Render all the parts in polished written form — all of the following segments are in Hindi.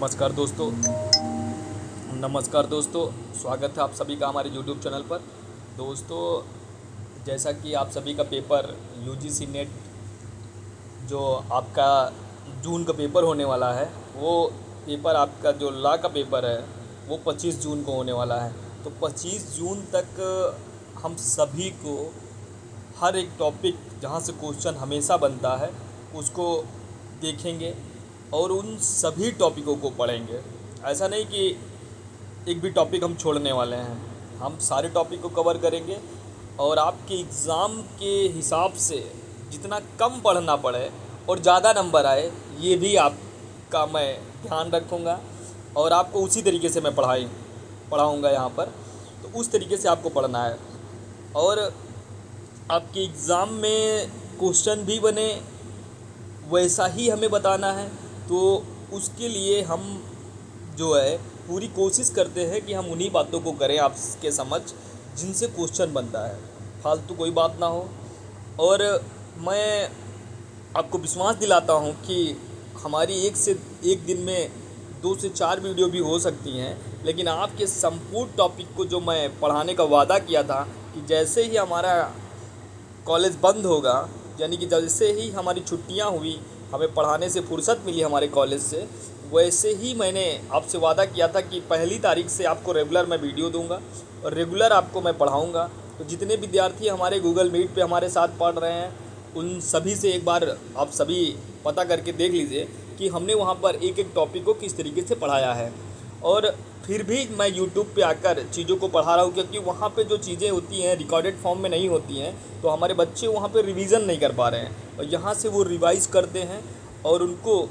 नमस्कार दोस्तों, स्वागत है आप सभी का हमारे यूट्यूब चैनल पर। दोस्तों, जैसा कि आप सभी का पेपर यूजीसी नेट जो आपका जून का पेपर होने वाला है, वो पेपर आपका जो लॉ का पेपर है वो 25 जून को होने वाला है। तो 25 जून तक हम सभी को हर एक टॉपिक जहाँ से क्वेश्चन हमेशा बनता है उसको देखेंगे और उन सभी टॉपिकों को पढ़ेंगे। ऐसा नहीं कि एक भी टॉपिक हम छोड़ने वाले हैं, हम सारे टॉपिक को कवर करेंगे और आपके एग्ज़ाम के हिसाब से जितना कम पढ़ना पड़े और ज़्यादा नंबर आए, ये भी आपका मैं ध्यान रखूँगा और आपको उसी तरीके से मैं पढ़ाऊँगा यहाँ पर। तो उस तरीके से आपको पढ़ना है और आपके एग्ज़ाम में क्वेश्चन भी बने वैसा ही हमें बताना है। तो उसके लिए हम जो है पूरी कोशिश करते हैं कि हम उन्हीं बातों को करें आपके समझ जिनसे क्वेश्चन बनता है, फालतू कोई बात ना हो। और मैं आपको विश्वास दिलाता हूं कि हमारी एक दिन में 2 से 4 वीडियो भी हो सकती हैं, लेकिन आपके संपूर्ण टॉपिक को जो मैं पढ़ाने का वादा किया था कि जैसे ही हमारा कॉलेज बंद होगा, यानी कि जैसे ही हमारी छुट्टियां हुई, हमें पढ़ाने से फुर्सत मिली हमारे कॉलेज से, वैसे ही मैंने आपसे वादा किया था कि 1 तारीख से आपको रेगुलर मैं वीडियो दूंगा और रेगुलर आपको मैं पढ़ाऊंगा। तो जितने विद्यार्थी हमारे गूगल मीट पे हमारे साथ पढ़ रहे हैं, उन सभी से एक बार आप सभी पता करके देख लीजिए कि हमने वहाँ पर एक एक टॉपिक को किस तरीके से पढ़ाया है। और फिर भी मैं यूट्यूब पे आकर चीज़ों को पढ़ा रहा हूँ, क्योंकि वहाँ पे जो चीज़ें होती हैं रिकॉर्डेड फॉर्म में नहीं होती हैं, तो हमारे बच्चे वहाँ पे रिवीजन नहीं कर पा रहे हैं और यहाँ से वो रिवाइज़ करते हैं और उनको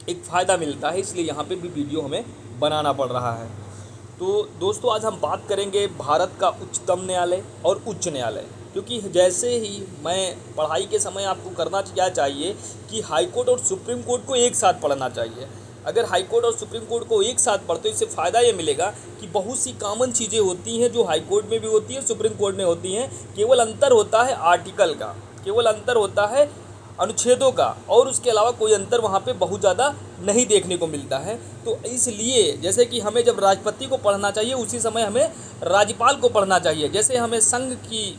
एक फ़ायदा मिलता है। इसलिए यहाँ पे भी वीडियो हमें बनाना पड़ रहा है। तो दोस्तों, आज हम बात करेंगे भारत का उच्चतम न्यायालय और उच्च न्यायालय, क्योंकि जैसे ही मैं पढ़ाई के समय आपको करना क्या चाहिए कि हाई कोर्ट और सुप्रीम कोर्ट को एक साथ पढ़ना चाहिए। अगर हाई कोर्ट और सुप्रीम कोर्ट को एक साथ पढ़ते हो, इससे फ़ायदा ये मिलेगा कि बहुत सी कॉमन चीज़ें होती हैं जो हाई कोर्ट में भी होती हैं, सुप्रीम कोर्ट में होती हैं। केवल अंतर होता है आर्टिकल का, केवल अंतर होता है अनुच्छेदों का, और उसके अलावा कोई अंतर वहाँ पे बहुत ज़्यादा नहीं देखने को मिलता है। तो इसलिए जैसे कि हमें जब राष्ट्रपति को पढ़ना चाहिए, उसी समय हमें राज्यपाल को पढ़ना चाहिए। जैसे हमें संघ की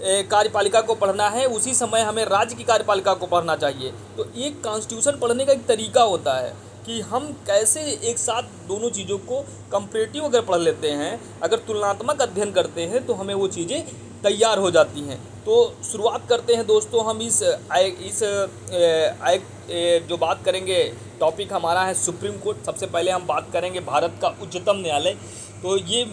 कार्यपालिका को पढ़ना है, उसी समय हमें राज्य की कार्यपालिका को पढ़ना चाहिए। तो एक कॉन्स्टिट्यूशन पढ़ने का एक तरीका होता है कि हम कैसे एक साथ दोनों चीज़ों को कंपैरेटिव अगर पढ़ लेते हैं, अगर तुलनात्मक अध्ययन करते हैं, तो हमें वो चीज़ें तैयार हो जाती हैं। तो शुरुआत करते हैं दोस्तों, हम जो बात करेंगे, टॉपिक हमारा है सुप्रीम कोर्ट। सबसे पहले हम बात करेंगे भारत का उच्चतम न्यायालय। तो ये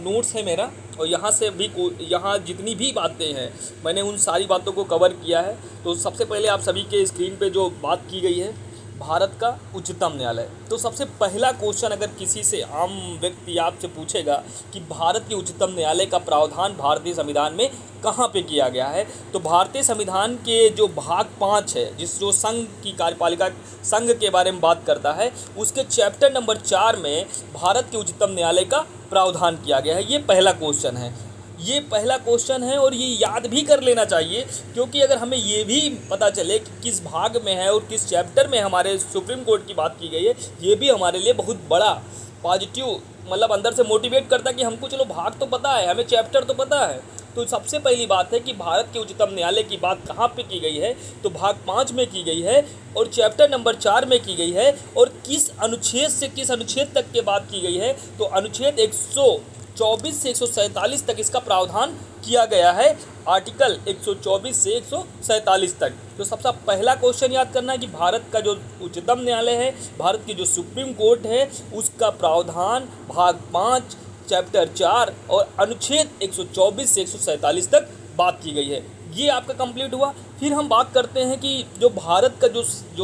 नोट्स है मेरा, और यहाँ से भी यहाँ जितनी भी बातें हैं मैंने उन सारी बातों को कवर किया है। तो सबसे पहले आप सभी के स्क्रीन पे जो बात की गई है, भारत का उच्चतम न्यायालय। तो सबसे पहला क्वेश्चन अगर किसी से आम व्यक्ति आपसे पूछेगा कि भारत के उच्चतम न्यायालय का प्रावधान भारतीय संविधान में कहाँ पे किया गया है, तो भारतीय संविधान के जो भाग 5 है, जो संघ की कार्यपालिका, संघ के बारे में बात करता है, उसके चैप्टर नंबर 4 में भारत के उच्चतम न्यायालय का प्रावधान किया गया है। ये पहला क्वेश्चन है, ये पहला क्वेश्चन है और ये याद भी कर लेना चाहिए, क्योंकि अगर हमें ये भी पता चले कि किस भाग में है और किस चैप्टर में हमारे सुप्रीम कोर्ट की बात की गई है, ये भी हमारे लिए बहुत बड़ा पॉजिटिव, मतलब अंदर से मोटिवेट करता है कि हमको चलो भाग तो पता है, हमें चैप्टर तो पता है। तो सबसे पहली बात है कि भारत के उच्चतम न्यायालय की बात कहाँ पे की गई है, तो भाग 5 में की गई है और चैप्टर नंबर 4 में की गई है। और किस अनुच्छेद से किस अनुच्छेद तक की बात की गई है, तो अनुच्छेद 124 से 147 तक इसका प्रावधान किया गया है। आर्टिकल 124 से 147 तक। तो सबसे पहला क्वेश्चन याद करना है कि भारत का जो उच्चतम न्यायालय है, भारत की जो सुप्रीम कोर्ट है, उसका प्रावधान भाग 5 चैप्टर 4 और अनुच्छेद 124 से 147 तक बात की गई है। ये आपका कंप्लीट हुआ। फिर हम बात करते हैं कि जो भारत का जो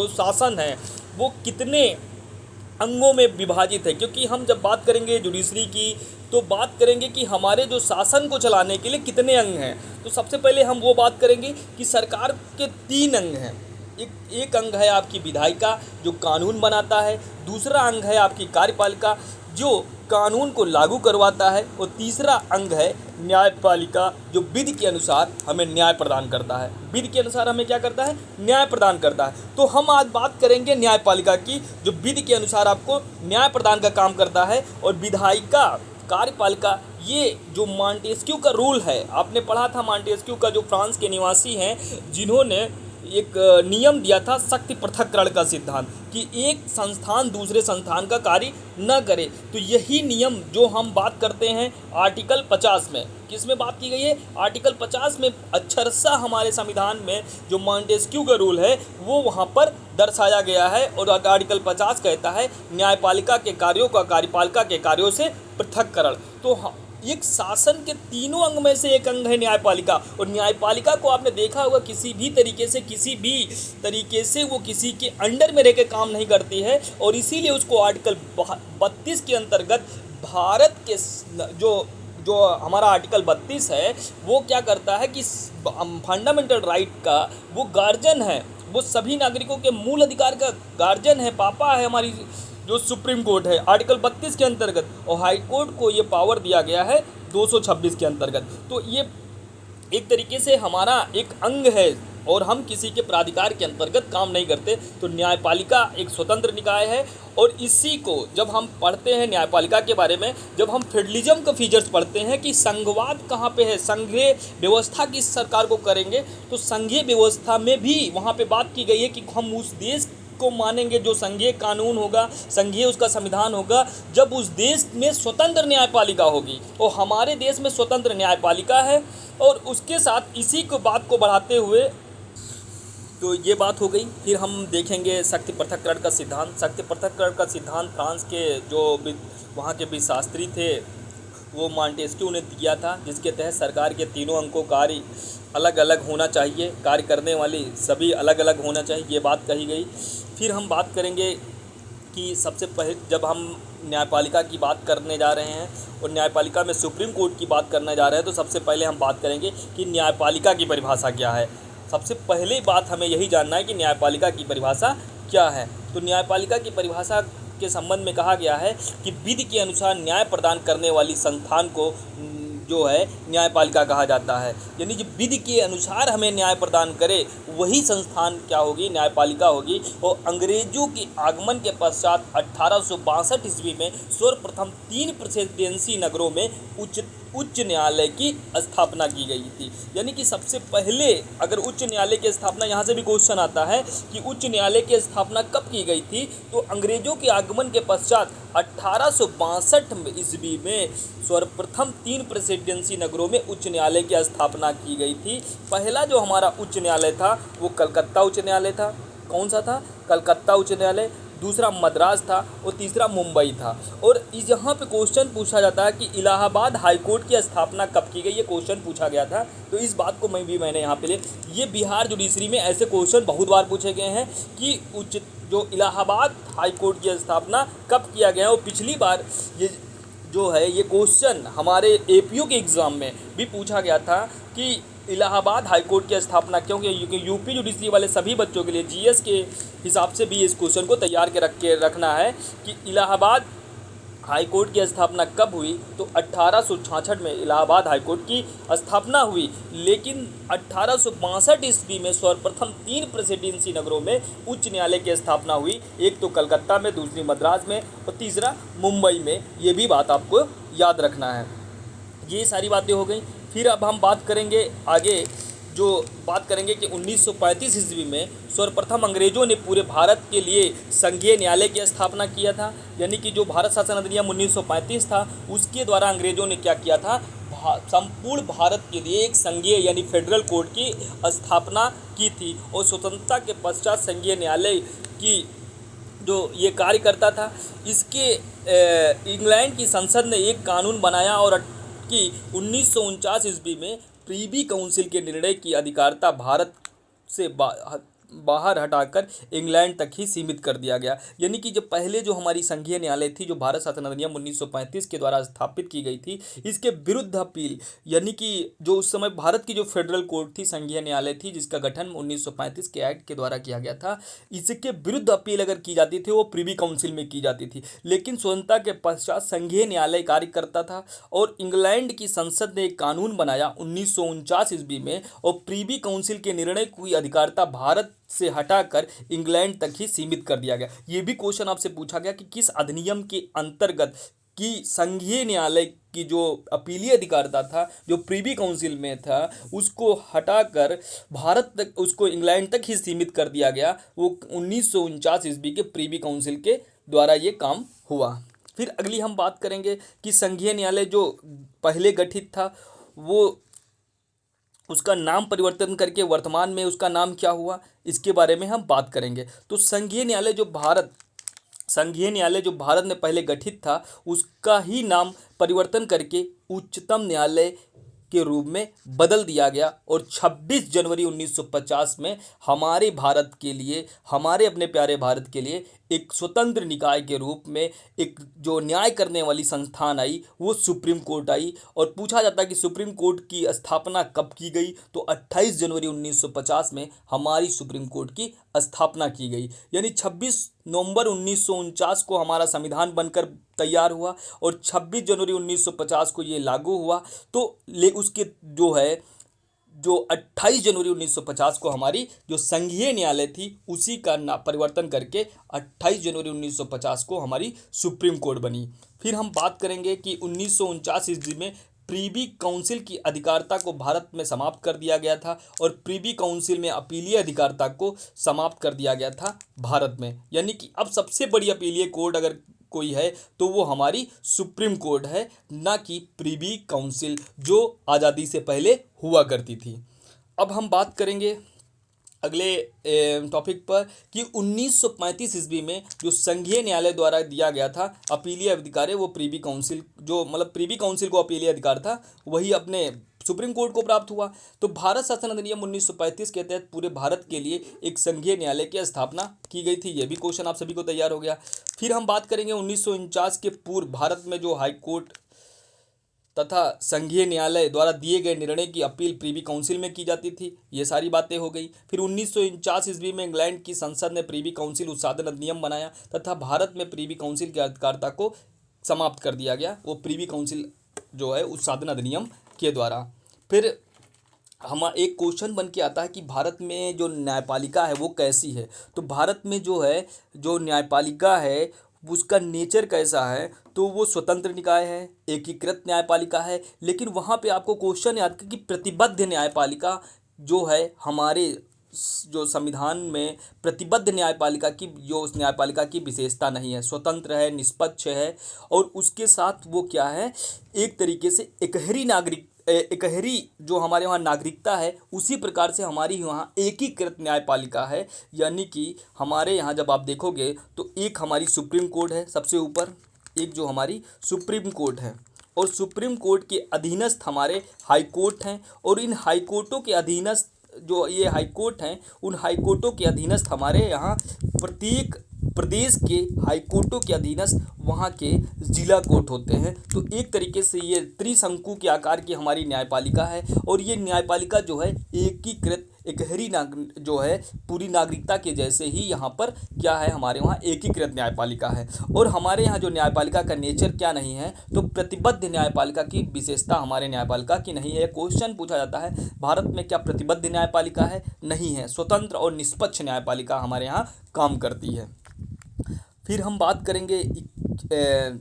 शासन है वो कितने अंगों में विभाजित है, क्योंकि हम जब बात करेंगे जुडिशरी की, तो बात करेंगे कि हमारे जो शासन को चलाने के लिए कितने अंग हैं। तो सबसे पहले हम वो बात करेंगे कि सरकार के 3 अंग हैं। एक अंग है आपकी विधायिका जो कानून बनाता है, दूसरा अंग है आपकी कार्यपालिका जो कानून को लागू करवाता है, और तीसरा अंग है न्यायपालिका, जो विधि के अनुसार हमें न्याय प्रदान करता है। विधि के अनुसार हमें क्या करता है? न्याय प्रदान करता है। तो हम आज बात करेंगे न्यायपालिका की, जो विधि के अनुसार आपको न्याय प्रदान का काम करता है। और विधायिका, कार्यपालिका, ये जो मॉन्टेस्क्यू का रूल है, आपने पढ़ा था मॉन्टेस्क्यू का, जो फ्रांस के निवासी हैं, जिन्होंने एक नियम दिया था शक्ति पृथक्करण का सिद्धांत, कि एक संस्थान दूसरे संस्थान का कार्य न करे। तो यही नियम जो हम बात करते हैं आर्टिकल 50 में, किस में बात की गई है? आर्टिकल 50 में अक्षरशः हमारे संविधान में जो मॉन्टेस्क्यू का रूल है वो वहाँ पर दर्शाया गया है। और आर्टिकल 50 कहता है न्यायपालिका के कार्यों का कार्यपालिका के कार्यों से पृथक्करण। तो एक शासन के तीनों अंग में से एक अंग है न्यायपालिका। और न्यायपालिका को आपने देखा होगा किसी भी तरीके से वो किसी के अंडर में रह के काम नहीं करती है। और इसीलिए उसको आर्टिकल 32 के अंतर्गत भारत के जो हमारा आर्टिकल 32 है वो क्या करता है कि फंडामेंटल राइट का वो गार्जियन है, वो सभी नागरिकों के मूल अधिकार का गार्जियन है, पापा है हमारी जो सुप्रीम कोर्ट है आर्टिकल 32 के अंतर्गत। और हाई कोर्ट को ये पावर दिया गया है 226 के अंतर्गत। तो ये एक तरीके से हमारा एक अंग है और हम किसी के प्राधिकार के अंतर्गत काम नहीं करते। तो न्यायपालिका एक स्वतंत्र निकाय है। और इसी को जब हम पढ़ते हैं न्यायपालिका के बारे में, जब हम फेडरलिज्म का फीचर्स पढ़ते हैं कि संघवाद कहाँ पे है, संघीय व्यवस्था किस सरकार को करेंगे, तो संघीय व्यवस्था में भी वहाँ पे बात की गई है कि हम उस देश को मानेंगे जो संघीय कानून होगा, संघीय उसका संविधान होगा, जब उस देश में स्वतंत्र न्यायपालिका होगी। और हमारे देश में स्वतंत्र न्यायपालिका है। और उसके साथ इसी को बात को बढ़ाते हुए, तो ये बात हो गई। फिर हम देखेंगे शक्ति पृथक्करण का सिद्धांत। शक्ति पृथक्करण का सिद्धांत फ्रांस के जो वहाँ के शास्त्री थे वो मॉन्टेस्क्यू ने दिया था, जिसके तहत सरकार के तीनों अंगों कार्य अलग अलग होना चाहिए, कार्य करने वाली सभी अलग अलग होना चाहिए, ये बात कही गई। फिर हम बात करेंगे कि सबसे पहले जब हम न्यायपालिका की बात करने जा रहे हैं और न्यायपालिका में सुप्रीम कोर्ट की बात करने जा रहे हैं, तो सबसे पहले हम बात करेंगे कि न्यायपालिका की परिभाषा क्या है। सबसे पहले बात हमें यही जानना है कि न्यायपालिका की परिभाषा क्या है। तो न्यायपालिका की परिभाषा के संबंध में कहा गया है कि विधि के अनुसार न्याय प्रदान करने वाली संस्थान को जो है न्यायपालिका कहा जाता है। यानी जो विधि के अनुसार हमें न्याय प्रदान करे वही संस्थान क्या होगी? न्यायपालिका होगी। और अंग्रेजों के आगमन के पश्चात 1862 ईस्वी में सर्वप्रथम 3 प्रेसिडेंसी नगरों में उच्च न्यायालय की स्थापना की गई थी। यानी कि सबसे पहले अगर उच्च न्यायालय की स्थापना, यहाँ से भी क्वेश्चन आता है कि उच्च न्यायालय की स्थापना कब की गई थी, तो अंग्रेजों के आगमन के पश्चात 1862 ईस्वी में सर्वप्रथम 3 प्रेसिडेंसी नगरों में उच्च न्यायालय की स्थापना की गई थी। पहला जो हमारा उच्च न्यायालय था वो कलकत्ता उच्च न्यायालय था। कौन सा था? कलकत्ता उच्च न्यायालय। दूसरा मद्रास था और तीसरा मुंबई था। और यहाँ पे क्वेश्चन पूछा जाता है कि इलाहाबाद हाई कोर्ट की स्थापना कब की गई, ये क्वेश्चन पूछा गया था। तो इस बात को मैंने यहाँ पे ये बिहार जुडिशरी में ऐसे क्वेश्चन बहुत बार पूछे गए हैं कि जो इलाहाबाद हाई कोर्ट की स्थापना कब किया गया है। और पिछली बार ये जो है ये क्वेश्चन हमारे एपीओ के एग्ज़ाम में भी पूछा गया था कि इलाहाबाद हाई कोर्ट की स्थापना क्योंकि यूपी जुडिशरी वाले सभी बच्चों के लिए जीएस के हिसाब से भी इस क्वेश्चन को तैयार के रखना है कि इलाहाबाद हाई कोर्ट की स्थापना कब हुई। तो 1866 में इलाहाबाद हाई कोर्ट की स्थापना हुई, लेकिन 1862 ईस्वी में सर्वप्रथम 3 प्रेसिडेंसी नगरों में उच्च न्यायालय की स्थापना हुई। एक तो कलकत्ता में, दूसरी मद्रास में और तीसरा मुंबई में। ये भी बात आपको याद रखना है। ये सारी बातें हो गई। फिर अब हम बात करेंगे आगे, जो बात करेंगे कि 1935 ईस्वी में सर्वप्रथम अंग्रेज़ों ने पूरे भारत के लिए संघीय न्यायालय की स्थापना किया था। यानी कि जो भारत शासन अधिनियम 1935 था उसके द्वारा अंग्रेज़ों ने क्या किया था? संपूर्ण भारत के लिए एक संघीय यानी फेडरल कोर्ट की स्थापना की थी। और स्वतंत्रता के पश्चात संघीय न्यायालय की जो ये कार्य करता था, इसके इंग्लैंड की संसद ने एक कानून बनाया और कि 1949 ईस्वी में प्रीवी काउंसिल के निर्णय की अधिकारिता भारत से बाहर हटाकर इंग्लैंड तक ही सीमित कर दिया गया। यानी कि जब पहले जो हमारी संघीय न्यायालय थी, जो भारत शासन अधिनियम 1935 के द्वारा स्थापित की गई थी, इसके विरुद्ध अपील, यानी कि जो उस समय भारत की जो फेडरल कोर्ट थी, संघीय न्यायालय थी, जिसका गठन 1935 के एक्ट के द्वारा किया गया था, इसके विरुद्ध अपील अगर की जाती थी वो प्रीवी काउंसिल में की जाती थी। लेकिन स्वतंत्रता के पश्चात संघीय न्यायालय कार्य करता था और इंग्लैंड की संसद ने एक कानून बनाया 1949 ईस्वी में, और प्रीवी काउंसिल के निर्णय की अधिकारिता भारत से हटाकर इंग्लैंड तक ही सीमित कर दिया गया। ये भी क्वेश्चन आपसे पूछा गया कि किस अधिनियम के अंतर्गत कि संघीय न्यायालय की जो अपीलीय अधिकारिता था, जो प्रीवी काउंसिल में था, उसको हटाकर भारत तक, उसको इंग्लैंड तक ही सीमित कर दिया गया। वो 1949 ईस्वी के प्रीवी काउंसिल के द्वारा ये काम हुआ। फिर अगली हम बात करेंगे कि संघीय न्यायालय जो पहले गठित था, वो उसका नाम परिवर्तन करके वर्तमान में उसका नाम क्या हुआ, इसके बारे में हम बात करेंगे। तो संघीय न्यायालय जो भारत में पहले गठित था, उसका ही नाम परिवर्तन करके उच्चतम न्यायालय के रूप में बदल दिया गया, और 26 जनवरी 1950 में हमारे भारत के लिए, हमारे अपने प्यारे भारत के लिए एक स्वतंत्र निकाय के रूप में एक जो न्याय करने वाली संस्थान आई, वो सुप्रीम कोर्ट आई। और पूछा जाता है कि सुप्रीम कोर्ट की स्थापना कब की गई, तो 28 जनवरी 1950 में हमारी सुप्रीम कोर्ट की स्थापना की गई। यानी 26 नवंबर 1949 को हमारा संविधान बनकर तैयार हुआ और 26 जनवरी 1950 को ये लागू हुआ। तो उसके जो 28 जनवरी 1950 को हमारी जो संघीय न्यायालय थी, उसी का परिवर्तन करके 28 जनवरी 1950 को हमारी सुप्रीम कोर्ट बनी। फिर हम बात करेंगे कि 1949 ईस्वी में प्रीवी काउंसिल की अधिकारिता को भारत में समाप्त कर दिया गया था, और प्रीवी काउंसिल में अपीलीय अधिकारिता को समाप्त कर दिया गया था भारत में। यानी कि अब सबसे बड़ी अपीलीय कोर्ट अगर कोई है तो वो हमारी सुप्रीम कोर्ट है, ना कि प्रीवी काउंसिल जो आज़ादी से पहले हुआ करती थी। अब हम बात करेंगे अगले टॉपिक पर कि 1935 ईस्वी में जो संघीय न्यायालय द्वारा दिया गया था अपीलीय अधिकार है, वो प्रीवी काउंसिल, जो मतलब प्रीवी काउंसिल को अपीलीय अधिकार था, वही अपने सुप्रीम कोर्ट को प्राप्त हुआ। तो भारत शासन अधिनियम 1935 के तहत पूरे भारत के लिए एक संघीय न्यायालय की स्थापना की गई थी। यह भी क्वेश्चन आप सभी को तैयार हो गया। फिर हम बात करेंगे 1949 के पूर्व भारत में जो हाई कोर्ट तथा संघीय न्यायालय द्वारा दिए गए निर्णय की अपील प्रीवी काउंसिल में की जाती थी। ये सारी बातें हो गई। फिर 1949 ईस्वी में इंग्लैंड की संसद ने प्रीवी काउंसिल उत्साधन अधिनियम बनाया तथा भारत में प्रीवी काउंसिल की अधिकारिता को समाप्त कर दिया गया, वो प्रीवी काउंसिल जो है उत्साधन अधिनियम के द्वारा। फिर हम एक क्वेश्चन बन के आता है कि भारत में जो न्यायपालिका है वो कैसी है। तो भारत में जो न्यायपालिका है उसका नेचर कैसा है, तो वो स्वतंत्र निकाय है, एकीकृत न्यायपालिका है। लेकिन वहाँ पे आपको क्वेश्चन याद कि प्रतिबद्ध न्यायपालिका जो है, हमारे जो संविधान में प्रतिबद्ध न्यायपालिका की, जो उस न्यायपालिका की विशेषता नहीं है, स्वतंत्र है, निष्पक्ष है, और उसके साथ वो क्या है, एक तरीके से एकहरी जो हमारे वहाँ नागरिकता है, उसी प्रकार से हमारी वहाँ एकीकृत न्यायपालिका है। यानी कि हमारे यहाँ जब आप देखोगे तो एक हमारी सुप्रीम कोर्ट है सबसे ऊपर, एक जो हमारी सुप्रीम कोर्ट है, और सुप्रीम कोर्ट के अधीनस्थ हमारे हाई कोर्ट हैं, और इन हाई कोर्टों के अधीनस्थ जो ये हाई कोर्ट हैं, उन हाई कोर्टों के अधीनस्थ हमारे यहाँ प्रत्येक प्रदेश के हाई कोर्टों के अधीनस्थ वहाँ के जिला कोर्ट होते हैं। तो एक तरीके से ये त्रिशंकु के आकार की हमारी न्यायपालिका है, और ये न्यायपालिका जो है एकीकृत एकहरी जो है पूरी नागरिकता के जैसे ही यहाँ पर क्या है, हमारे वहाँ एकीकृत न्यायपालिका है। और हमारे यहाँ जो न्यायपालिका का नेचर क्या नहीं है, तो प्रतिबद्ध न्यायपालिका की विशेषता हमारे न्यायपालिका की नहीं है। क्वेश्चन पूछा जाता है भारत में क्या प्रतिबद्ध न्यायपालिका है, नहीं है, स्वतंत्र और निष्पक्ष न्यायपालिका हमारे यहाँ काम करती है। फिर हम बात करेंगे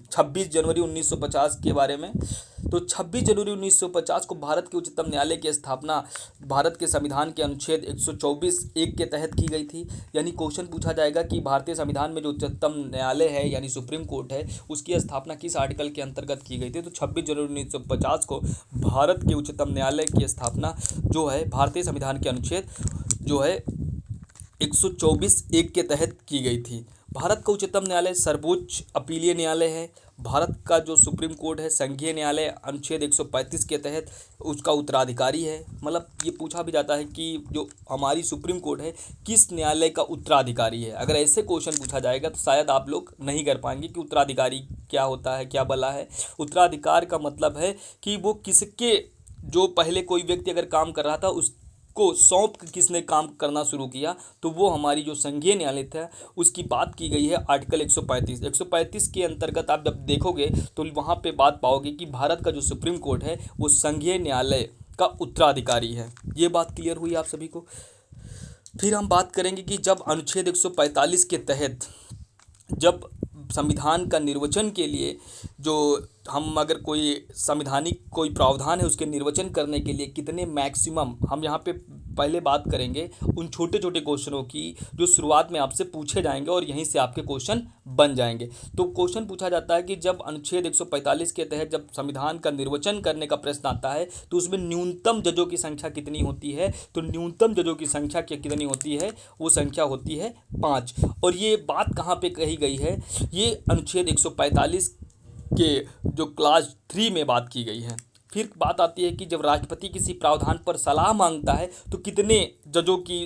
26 जनवरी 1950 के बारे में। तो 26 जनवरी 1950 को भारत के उच्चतम न्यायालय की स्थापना भारत के संविधान के अनुच्छेद 124(1) के तहत की गई थी। यानी क्वेश्चन पूछा जाएगा कि भारतीय संविधान में जो उच्चतम न्यायालय है यानी सुप्रीम कोर्ट है, उसकी स्थापना किस आर्टिकल के अंतर्गत की गई थी। तो 26 जनवरी 1950 को भारत के उच्चतम न्यायालय की स्थापना जो है भारतीय संविधान के अनुच्छेद जो है 124(1) के तहत की गई थी। भारत का उच्चतम न्यायालय सर्वोच्च अपीलीय न्यायालय है। भारत का जो सुप्रीम कोर्ट है संघीय न्यायालय अनुच्छेद 135 के तहत उसका उत्तराधिकारी है। मतलब ये पूछा भी जाता है कि जो हमारी सुप्रीम कोर्ट है किस न्यायालय का उत्तराधिकारी है। अगर ऐसे क्वेश्चन पूछा जाएगा तो शायद आप लोग नहीं कर पाएंगे कि उत्तराधिकारी क्या होता है, क्या बला है। उत्तराधिकार का मतलब है कि वो किसके, जो पहले कोई व्यक्ति अगर काम कर रहा था उसको सौंप के किसने काम करना शुरू किया, तो वो हमारी जो संघीय न्यायालय था उसकी बात की गई है आर्टिकल 135 के अंतर्गत। आप जब देखोगे तो वहाँ पे बात पाओगे कि भारत का जो सुप्रीम कोर्ट है वो संघीय न्यायालय का उत्तराधिकारी है। ये बात क्लियर हुई आप सभी को। फिर हम बात करेंगे कि जब अनुच्छेद 145 के तहत जब संविधान का निर्वचन के लिए जो हम अगर कोई संवैधानिक कोई प्रावधान है उसके निर्वचन करने के लिए कितने मैक्सिमम, हम यहाँ पे पहले बात करेंगे उन छोटे छोटे क्वेश्चनों की जो शुरुआत में आपसे पूछे जाएंगे और यहीं से आपके क्वेश्चन बन जाएंगे। तो क्वेश्चन पूछा जाता है कि जब अनुच्छेद 145 के तहत जब संविधान का निर्वचन करने का प्रश्न आता है तो उसमें न्यूनतम जजों की संख्या कितनी होती है, तो न्यूनतम जजों की संख्या कितनी होती है, वो संख्या होती है 5। और ये बात कहाँ पे कही गई है, ये अनुच्छेद 145 के जो क्लास 3 में बात की गई है। फिर बात आती है कि जब राष्ट्रपति किसी प्रावधान पर सलाह मांगता है तो कितने जजों की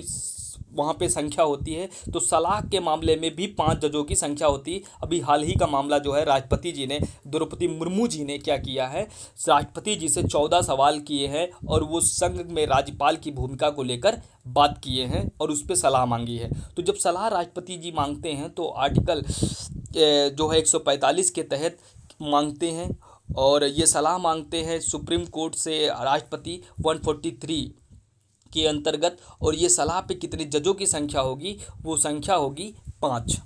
वहाँ पे संख्या होती है, तो सलाह के मामले में भी 5 जजों की संख्या होती है। अभी हाल ही का मामला जो है राष्ट्रपति जी ने, द्रौपदी मुर्मू जी ने क्या किया है, राष्ट्रपति जी से 14 सवाल किए हैं और वो संघ में राज्यपाल की भूमिका को लेकर बात किए हैं और उस पर सलाह मांगी है। तो जब सलाह राष्ट्रपति जी मांगते हैं तो आर्टिकल जो है 145 के तहत मांगते हैं और ये सलाह मांगते हैं सुप्रीम कोर्ट से राष्ट्रपति 143 के अंतर्गत। और ये सलाह पे कितने जजों की संख्या होगी, वो संख्या होगी 5।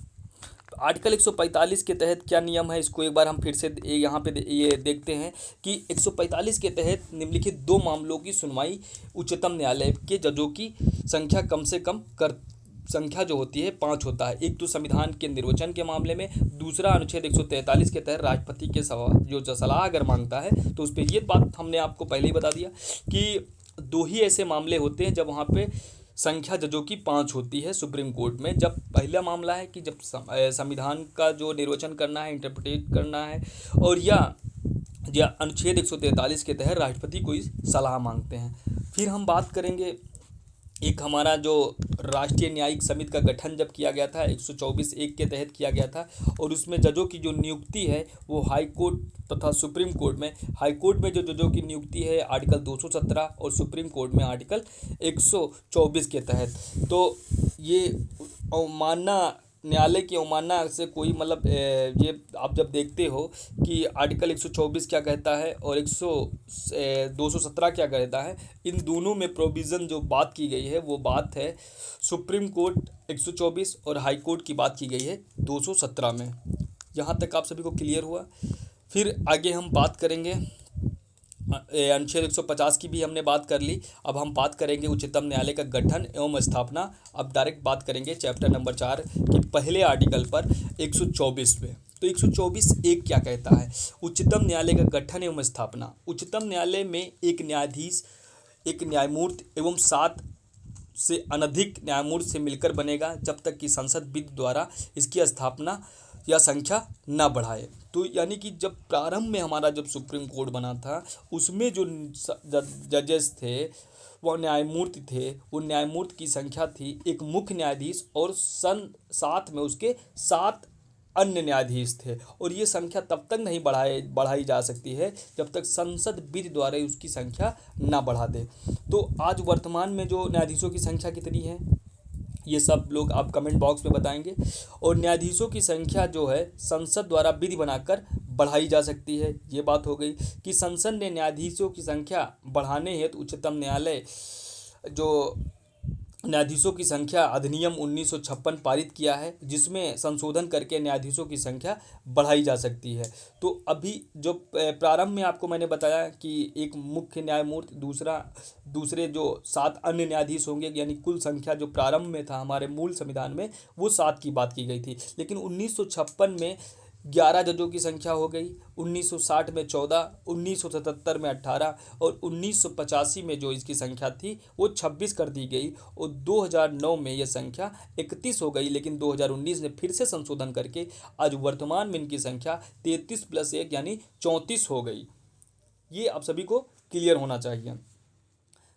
आर्टिकल 145 के तहत क्या नियम है, इसको एक बार हम फिर से यहाँ पे ये देखते हैं कि 145 के तहत निम्नलिखित 2 मामलों की सुनवाई उच्चतम न्यायालय के जजों की संख्या कम से कम संख्या जो होती है 5 होता है। एक तो संविधान के निर्वचन के मामले में, दूसरा अनुच्छेद 143 के तहत राष्ट्रपति के जो सलाह अगर मांगता है तो उस पर ये बात हमने आपको पहले ही बता दिया कि 2 ही ऐसे मामले होते हैं जब वहाँ पे संख्या जजों की 5 होती है सुप्रीम कोर्ट में। जब पहला मामला है कि जब संविधान का जो निर्वचन करना है, इंटरप्रेट करना है, और या अनुच्छेद 143 के तहत राष्ट्रपति कोई सलाह मांगते हैं। फिर हम बात करेंगे एक हमारा जो राष्ट्रीय न्यायिक समिति का गठन जब किया गया था 124(1) के तहत किया गया था, और उसमें जजों की जो नियुक्ति है वो हाई कोर्ट तथा सुप्रीम कोर्ट में, हाई कोर्ट में जो जजों की नियुक्ति है आर्टिकल 217 और सुप्रीम कोर्ट में आर्टिकल 124 के तहत। तो ये अवमानना, न्यायालय की अवमानना से कोई मतलब ये आप जब देखते हो कि आर्टिकल 124 क्या कहता है और 217 क्या कहता है, इन दोनों में प्रोविज़न जो बात की गई है वो बात है सुप्रीम कोर्ट 124 और हाई कोर्ट की बात की गई है 217 में। यहाँ तक आप सभी को क्लियर हुआ। फिर आगे हम बात करेंगे अनुच्छेद 150 की भी हमने बात कर ली। अब हम बात करेंगे उच्चतम न्यायालय का गठन एवं स्थापना। अब डायरेक्ट बात करेंगे चैप्टर नंबर 4 के पहले आर्टिकल पर 124 में। तो 124(1) क्या कहता है, उच्चतम न्यायालय का गठन एवं स्थापना। उच्चतम न्यायालय में एक न्यायाधीश, एक न्यायमूर्ति एवं 7 से अनधिक न्यायमूर्ति से मिलकर बनेगा जब तक कि संसद विधि द्वारा इसकी स्थापना या संख्या न बढ़ाए। तो यानी कि जब प्रारंभ में हमारा जब सुप्रीम कोर्ट बना था उसमें जो जजेस थे वो न्यायमूर्ति थे, वो न्यायमूर्ति की संख्या थी एक मुख्य न्यायाधीश और साथ में उसके 7 अन्य न्यायाधीश थे। और ये संख्या तब तक नहीं बढ़ाई जा सकती है जब तक संसद विधि द्वारा उसकी संख्या ना बढ़ा दे। तो आज वर्तमान में जो न्यायाधीशों की संख्या कितनी है ये सब लोग आप कमेंट बॉक्स में बताएंगे। और न्यायाधीशों की संख्या जो है संसद द्वारा विधि बनाकर बढ़ाई जा सकती है। ये बात हो गई कि संसद ने न्यायाधीशों की संख्या बढ़ाने हेतु उच्चतम न्यायालय जो न्यायाधीशों की संख्या अधिनियम 1956 पारित किया है, जिसमें संशोधन करके न्यायाधीशों की संख्या बढ़ाई जा सकती है। तो अभी जो प्रारंभ में आपको मैंने बताया कि एक मुख्य न्यायमूर्ति, दूसरे जो 7 अन्य न्यायाधीश होंगे, यानी कुल संख्या जो प्रारंभ में था हमारे मूल संविधान में वो 7 की बात की गई थी। लेकिन 1956 में 11 जजों की संख्या हो गई। 1960 में 14, 1977 में 18 और 1985 में जो इसकी संख्या थी वो 26 कर दी गई और 2009 में यह संख्या 31 हो गई। लेकिन 2019 ने फिर से संशोधन करके आज वर्तमान में इनकी संख्या 33 + 1 यानी 34 हो गई। ये आप सभी को क्लियर होना चाहिए।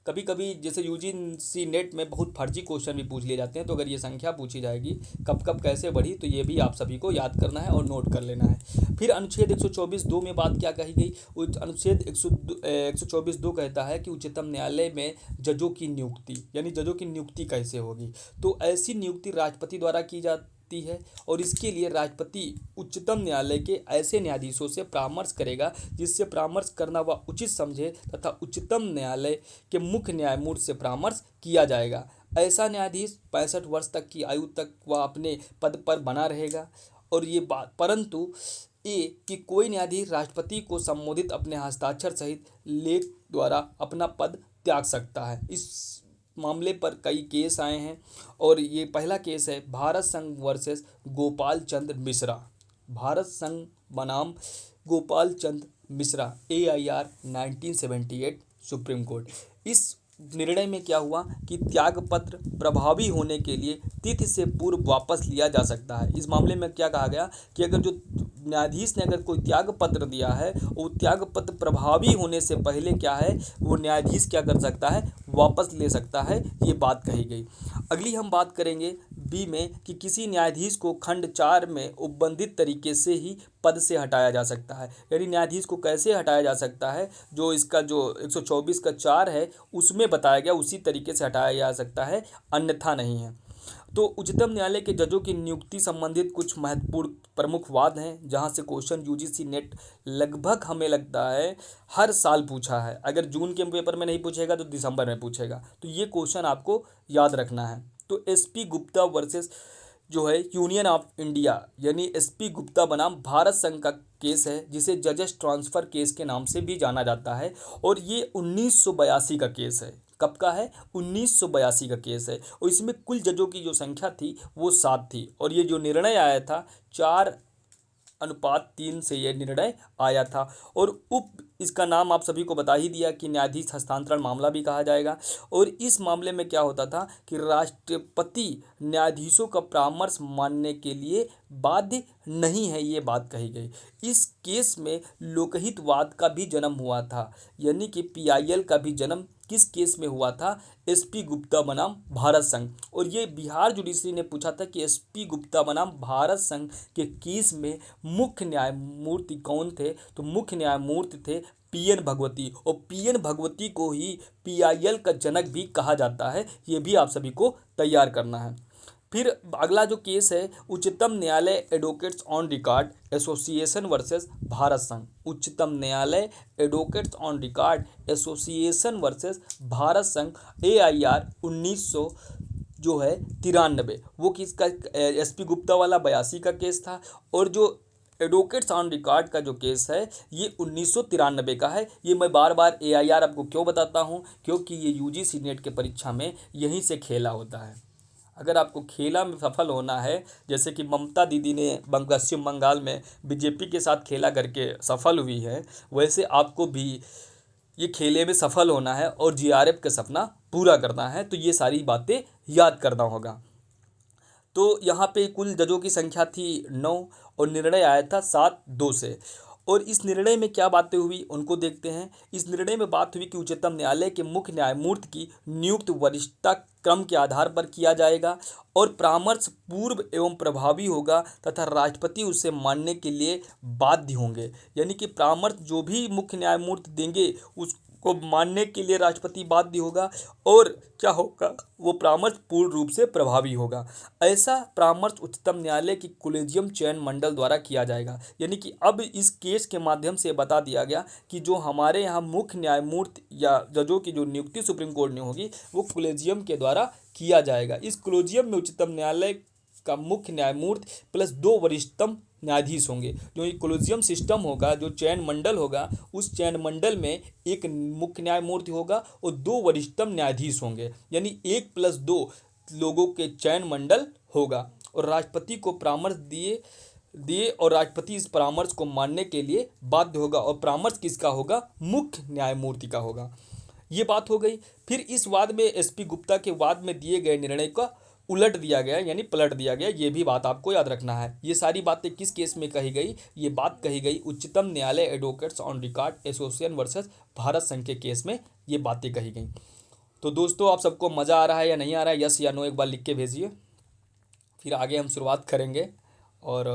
कभी कभी जैसे यूजीसी नेट में बहुत फर्जी क्वेश्चन भी पूछ लिए जाते हैं, तो अगर ये संख्या पूछी जाएगी कब कब कैसे बढ़ी, तो ये भी आप सभी को याद करना है और नोट कर लेना है। फिर अनुच्छेद 124(2) में बात क्या कही गई? अनुच्छेद 124(2) कहता है कि उच्चतम न्यायालय में जजों की नियुक्ति, यानी जजों की नियुक्ति कैसे होगी। तो ऐसी नियुक्ति राष्ट्रपति द्वारा की जाती है और इसके लिए राष्ट्रपति उच्चतम न्यायालय के ऐसे न्यायाधीशों से परामर्श करेगा जिससे परामर्श करना वह उचित समझे तथा उच्चतम न्यायालय के मुख्य न्यायमूर्ति से परामर्श किया जाएगा। ऐसा न्यायाधीश 65 वर्ष तक की आयु तक वह अपने पद पर बना रहेगा। और ये बात, परंतु ये कि कोई न्यायाधीश राष्ट्रपति को संबोधित अपने हस्ताक्षर सहित लेख द्वारा अपना पद त्याग सकता है। इस मामले पर कई केस आए हैं और ये पहला केस है भारत संघ वर्सेस गोपाल चंद्र मिश्रा। भारत संघ बनाम Gopal Chandra Mishra, AIR 1978 supreme court. इस निर्णय में क्या हुआ कि त्यागपत्र प्रभावी होने के लिए तिथि से पूर्व वापस लिया जा सकता है। इस मामले में क्या कहा गया कि अगर जो न्यायाधीश ने अगर कोई त्यागपत्र दिया है, वो त्यागपत्र प्रभावी होने से पहले क्या है, वो न्यायाधीश क्या कर सकता है, वापस ले सकता है। ये बात कही गई। अगली हम बात करेंगे बी में कि किसी न्यायाधीश को खंड 4 में उपबंधित तरीके से ही पद से हटाया जा सकता है। यानी न्यायाधीश को कैसे हटाया जा सकता है, जो इसका जो 124 का 4 है उसमें बताया गया उसी तरीके से हटाया जा सकता है, अन्यथा नहीं है। तो उच्चतम न्यायालय के जजों की नियुक्ति संबंधित कुछ महत्वपूर्ण प्रमुख वाद हैं, जहां से क्वेश्चन यूजीसी नेट लगभग हमें लगता है हर साल पूछा है। अगर जून के पेपर में नहीं पूछेगा तो दिसंबर में पूछेगा, तो ये क्वेश्चन आपको याद रखना है। तो SP गुप्ता वर्सेस जो है यूनियन ऑफ इंडिया, यानी SP गुप्ता बनाम भारत संघ का केस है, जिसे जजेस ट्रांसफ़र केस के नाम से भी जाना जाता है। और ये 1982 का केस है। कब का है? 1982 का केस है। और इसमें कुल जजों की जो संख्या थी वो 7 थी और ये जो निर्णय आया था 4:3 से ये निर्णय आया था। और इसका नाम आप सभी को बता ही दिया कि न्यायाधीश हस्तांतरण मामला भी कहा जाएगा। और इस मामले में क्या होता था कि राष्ट्रपति न्यायाधीशों का परामर्श मानने के लिए बाध्य नहीं है, ये बात कही गई। इस केस में लोकहितवाद का भी जन्म हुआ था, यानी कि PIL का भी जन्म किस केस में हुआ था? SP गुप्ता बनाम भारत संघ। और ये बिहार जुडिशरी ने पूछा था कि SP गुप्ता बनाम भारत संघ के केस में मुख्य न्यायमूर्ति कौन थे? तो मुख्य न्यायमूर्ति थे PN भगवती। और PN भगवती को ही PIL का जनक भी कहा जाता है। ये भी आप सभी को तैयार करना है। फिर अगला जो केस है उच्चतम न्यायालय advocates on record association versus Bharat संघ। उच्चतम न्यायालय advocates on record association versus Bharat संघ, AIR 1900 जो है 93। वो किसका? SP गुप्ता वाला 82 का केस था। और जो एडवोकेट्स ऑन रिकॉर्ड का जो केस है ये 1993 का है। ये मैं बार बार AIR आपको क्यों बताता हूँ, क्योंकि ये UGC नेट के परीक्षा में यहीं से खेला होता है। अगर आपको खेला में सफल होना है, जैसे कि ममता दीदी ने पश्चिम बंगाल में BJP के साथ खेला करके सफल हुई है, वैसे आपको भी ये खेले में सफल होना है और GRF का सपना पूरा करना है। तो ये सारी बातें याद करना होगा। तो यहाँ पे कुल जजों की संख्या थी 9 और निर्णय आया था 7-2 से। और इस निर्णय में क्या बातें हुई उनको देखते हैं। इस निर्णय में बात हुई कि उच्चतम न्यायालय के मुख्य न्यायमूर्ति की नियुक्त वरिष्ठता क्रम के आधार पर किया जाएगा और परामर्श पूर्व एवं प्रभावी होगा तथा राष्ट्रपति उसे मानने के लिए बाध्य होंगे। यानी कि परामर्श जो भी मुख्य न्यायमूर्ति देंगे उसको मानने के लिए राष्ट्रपति बाध्य होगा और क्या होगा, वो परामर्श पूर्ण रूप से प्रभावी होगा। ऐसा परामर्श उच्चतम न्यायालय की कोलेजियम चयन मंडल द्वारा किया जाएगा। यानी कि अब इस केस के माध्यम से बता दिया गया कि जो हमारे यहाँ मुख्य न्यायमूर्ति या जजों की जो नियुक्ति सुप्रीम कोर्ट में होगी वो कोलेजियम के द्वारा किया जाएगा। इस कोलेजियम में उच्चतम न्यायालय का मुख्य न्यायमूर्ति प्लस 2 वरिष्ठतम न्यायाधीश होंगे। जो ये कोलेजियम सिस्टम होगा, जो चयन मंडल होगा, उस चयन मंडल में एक मुख्य न्यायमूर्ति होगा और 2 वरिष्ठतम न्यायाधीश होंगे। यानी 1 + 2 लोगों के चयन मंडल होगा। और राष्ट्रपति को परामर्श दिए दिए और राष्ट्रपति इस परामर्श को मानने के लिए बाध्य होगा। और परामर्श किसका होगा? मुख्य न्यायमूर्ति का होगा। ये बात हो गई। फिर इस वाद में एसपी गुप्ता के वाद में दिए गए निर्णय का उलट दिया गया, यानी पलट दिया गया। ये भी बात आपको याद रखना है। ये सारी बातें किस केस में कही गई? ये बात कही गई उच्चतम न्यायालय advocates on record association versus Bharat संघ के केस में ये बातें कही गई। तो दोस्तों, आप सबको मज़ा आ रहा है या नहीं आ रहा है? यस या नो एक बार लिख के भेजिए। फिर आगे हम शुरुआत करेंगे और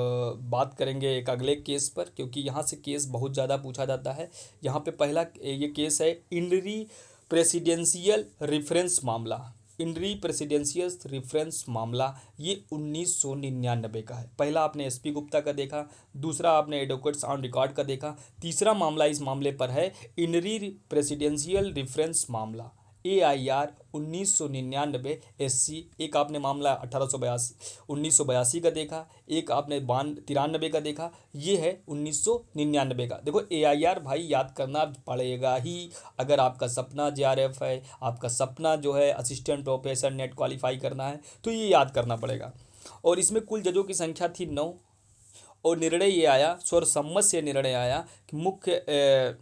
बात करेंगे एक अगले केस पर, क्योंकि यहाँ से केस बहुत ज़्यादा पूछा जाता है। यहाँ पे पहला ये केस है इंडरी प्रेसिडेंशियल रेफरेंस मामला। इंडरी प्रेसिडेंशियल रेफरेंस मामला ये 1999 का है। पहला आपने एसपी गुप्ता का देखा, दूसरा आपने एडवोकेट्स ऑन रिकॉर्ड का देखा, तीसरा मामला इस मामले पर है इंडरी प्रेसिडेंशियल रेफरेंस मामला AIR 1999 SC। एक आपने मामला 1982 का देखा, एक आपने 93 का देखा, ये है 1999 का। देखो AIR भाई याद करना पड़ेगा ही। अगर आपका सपना JRF है, आपका सपना जो है असिस्टेंट प्रोफेसर नेट क्वालिफाई करना है, तो ये याद करना पड़ेगा। और इसमें कुल जजों की संख्या थी 9 और निर्णय ये आया, सर्वसम्मत से निर्णय आया कि मुख्य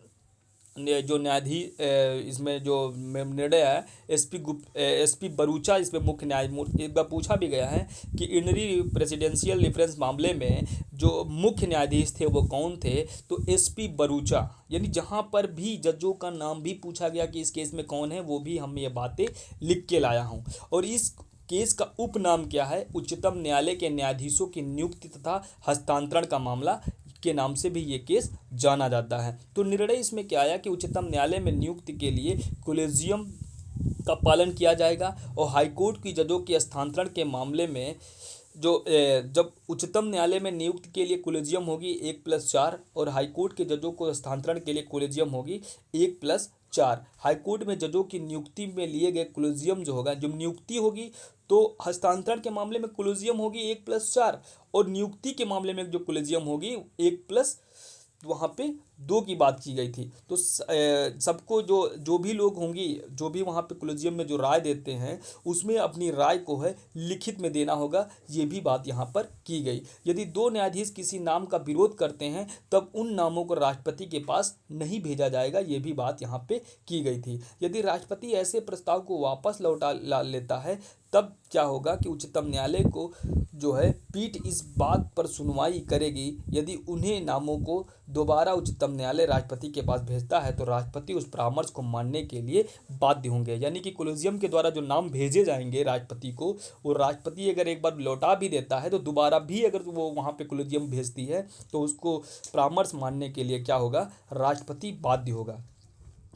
जो न्यायाधीश इसमें जो निर्णय है एसपी बरूचा इसमें मुख्य न्यायमूर्ति। एक बार पूछा भी गया है कि इंडरी प्रेसिडेंशियल रेफरेंस मामले में जो मुख्य न्यायाधीश थे वो कौन थे? तो एसपी बरूचा। यानी जहाँ पर भी जजों का नाम भी पूछा गया कि इस केस में कौन है, वो भी हम ये बातें लिख के लाया हूँ। और इस केस का उपनाम क्या है? उच्चतम न्यायालय के न्यायाधीशों की नियुक्ति तथा हस्तांतरण का मामला के नाम से भी ये केस जाना जाता है। तो निर्णय इसमें क्या आया कि उच्चतम न्यायालय में नियुक्ति के लिए कोलेजियम का पालन किया जाएगा और हाईकोर्ट की जजों के हस्तांतरण के मामले में जब उच्चतम न्यायालय में नियुक्ति के लिए कोलेजियम होगी 1+4 और हाईकोर्ट के जजों को हस्तांतरण के लिए कोलेजियम होगी 1+4। हाईकोर्ट में जजों की नियुक्ति में लिए गए कोलेजियम जो होगा, जब नियुक्ति होगी तो हस्तांतरण के मामले में कोलेजियम होगी 1+4 और नियुक्ति के मामले में जो कोलेजियम होगी 1+ वहाँ पे 2 की बात की गई थी। तो सबको जो भी लोग होंगी, जो भी वहाँ पे कोलेजियम में जो राय देते हैं, उसमें अपनी राय को है लिखित में देना होगा। ये भी बात यहाँ पर की गई। यदि 2 न्यायाधीश किसी नाम का विरोध करते हैं तब उन नामों को राष्ट्रपति के पास नहीं भेजा जाएगा। ये भी बात यहाँ पे की गई थी। यदि राष्ट्रपति ऐसे प्रस्ताव को वापस लौटा लेता है तब क्या होगा कि उच्चतम न्यायालय को जो है पीठ इस बात पर सुनवाई करेगी। यदि उन्हें नामों को दोबारा उच्चतम न्यायालय राष्ट्रपति के पास भेजता है तो राष्ट्रपति उस परामर्श को मानने के लिए बाध्य होंगे। यानी कि कोलेजियम के द्वारा जो नाम भेजे जाएंगे राष्ट्रपति को, वो राष्ट्रपति अगर एक बार लौटा भी देता है तो दोबारा भी अगर वो वहाँ पे कोलेजियम भेजती है तो उसको परामर्श मानने के लिए क्या होगा? राष्ट्रपति बाध्य होगा।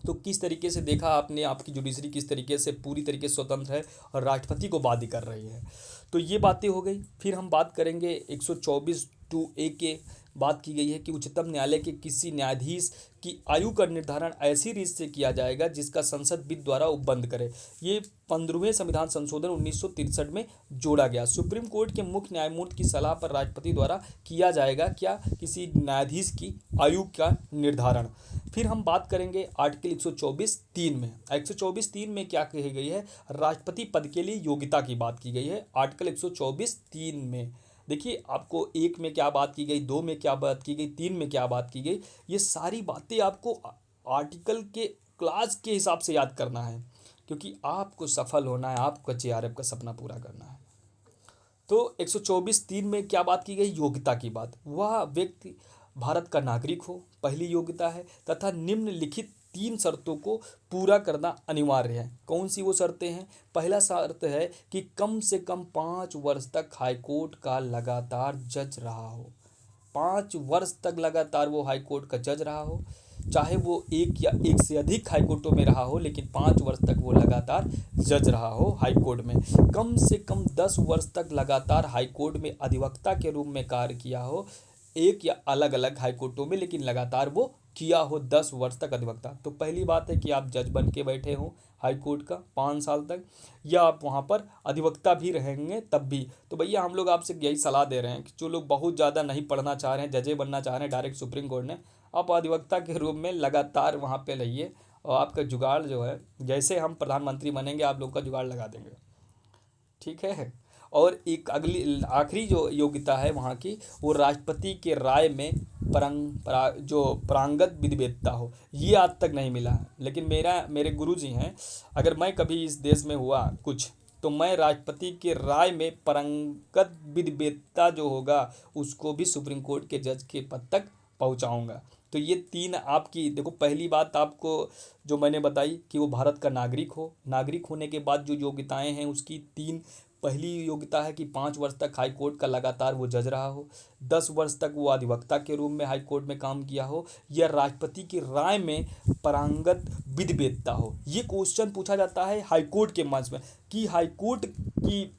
तो किस तरीके से देखा आपने, आपकी जुडिशरी किस तरीके से पूरी तरीके से स्वतंत्र है और राष्ट्रपति को बाध्य कर रही है। तो ये बातें हो गई। फिर हम बात करेंगे 124(2)A के बात की गई है कि उच्चतम न्यायालय के किसी न्यायाधीश की आयु का निर्धारण ऐसी रीत से किया जाएगा जिसका संसद विधि द्वारा उपबंध करे। ये 15वें संविधान संशोधन 1963 में जोड़ा गया। सुप्रीम कोर्ट के मुख्य न्यायमूर्ति की सलाह पर राष्ट्रपति द्वारा किया जाएगा क्या? किसी न्यायाधीश की आयु का निर्धारण। फिर हम बात करेंगे आर्टिकल 124(3) में। 124(3) में क्या कही गई है? राष्ट्रपति पद के लिए योग्यता की बात की गई है आर्टिकल 124(3) में। देखिए आपको 1 में क्या बात की गई, 2 में क्या बात की गई, 3 में क्या बात की गई, ये सारी बातें आपको आर्टिकल के क्लास के हिसाब से याद करना है, क्योंकि आपको सफल होना है, आपको JRF का सपना पूरा करना है। तो 124(3) में क्या बात की गई? योग्यता की बात। वह व्यक्ति भारत का नागरिक हो, पहली योग्यता है, तथा निम्नलिखित 3 शर्तों को पूरा करना अनिवार्य है। कौन सी वो शर्तें हैं? पहला शर्त है कि कम से कम 5 वर्ष तक हाईकोर्ट का लगातार जज रहा हो। 5 वर्ष तक लगातार वो हाईकोर्ट का जज रहा हो, चाहे वो एक या एक से अधिक हाईकोर्टों में रहा हो, लेकिन 5 वर्ष तक वो लगातार जज रहा हो हाईकोर्ट में। कम से कम 10 वर्ष तक लगातार हाईकोर्ट में अधिवक्ता के रूप में कार्य किया हो, एक या अलग अलग हाईकोर्टों में, लेकिन लगातार वो किया हो 10 वर्ष तक अधिवक्ता। तो पहली बात है कि आप जज बन के बैठे हो हाईकोर्ट का 5 साल तक, या आप वहाँ पर अधिवक्ता भी रहेंगे तब भी। तो भैया हम लोग आपसे यही सलाह दे रहे हैं कि जो लोग बहुत ज़्यादा नहीं पढ़ना चाह रहे हैं, जजे बनना चाह रहे हैं डायरेक्ट सुप्रीम कोर्ट में, आप अधिवक्ता के रूप में लगातार वहाँ पे रहिए और आपका जुगाड़ जो है, जैसे हम प्रधानमंत्री बनेंगे आप लोग का जुगाड़ लगा देंगे, ठीक है। और एक अगली आखिरी जो योग्यता है वहाँ की, वो राष्ट्रपति के राय में जो पारंगत विधिवेत्ता हो। ये आज तक नहीं मिला है। लेकिन मेरे गुरुजी हैं, अगर मैं कभी इस देश में हुआ कुछ, तो मैं राष्ट्रपति के राय में पारंगत विधिवेत्ता जो होगा उसको भी सुप्रीम कोर्ट के जज के पद तक पहुंचाऊंगा। तो ये तीन आपकी देखो, पहली बात आपको जो मैंने बताई कि वो भारत का नागरिक हो, नागरिक होने के बाद जो योग्यताएं हैं उसकी तीन। पहली योग्यता है कि 5 वर्ष तक हाई कोर्ट का लगातार वो जज रहा हो, 10 वर्ष तक वो अधिवक्ता के रूप में हाई कोर्ट में काम किया हो, या राष्ट्रपति की राय में पारंगत विधिवेत्ता हो। ये क्वेश्चन पूछा जाता है हाई कोर्ट के मंच में कि हाई कोर्ट की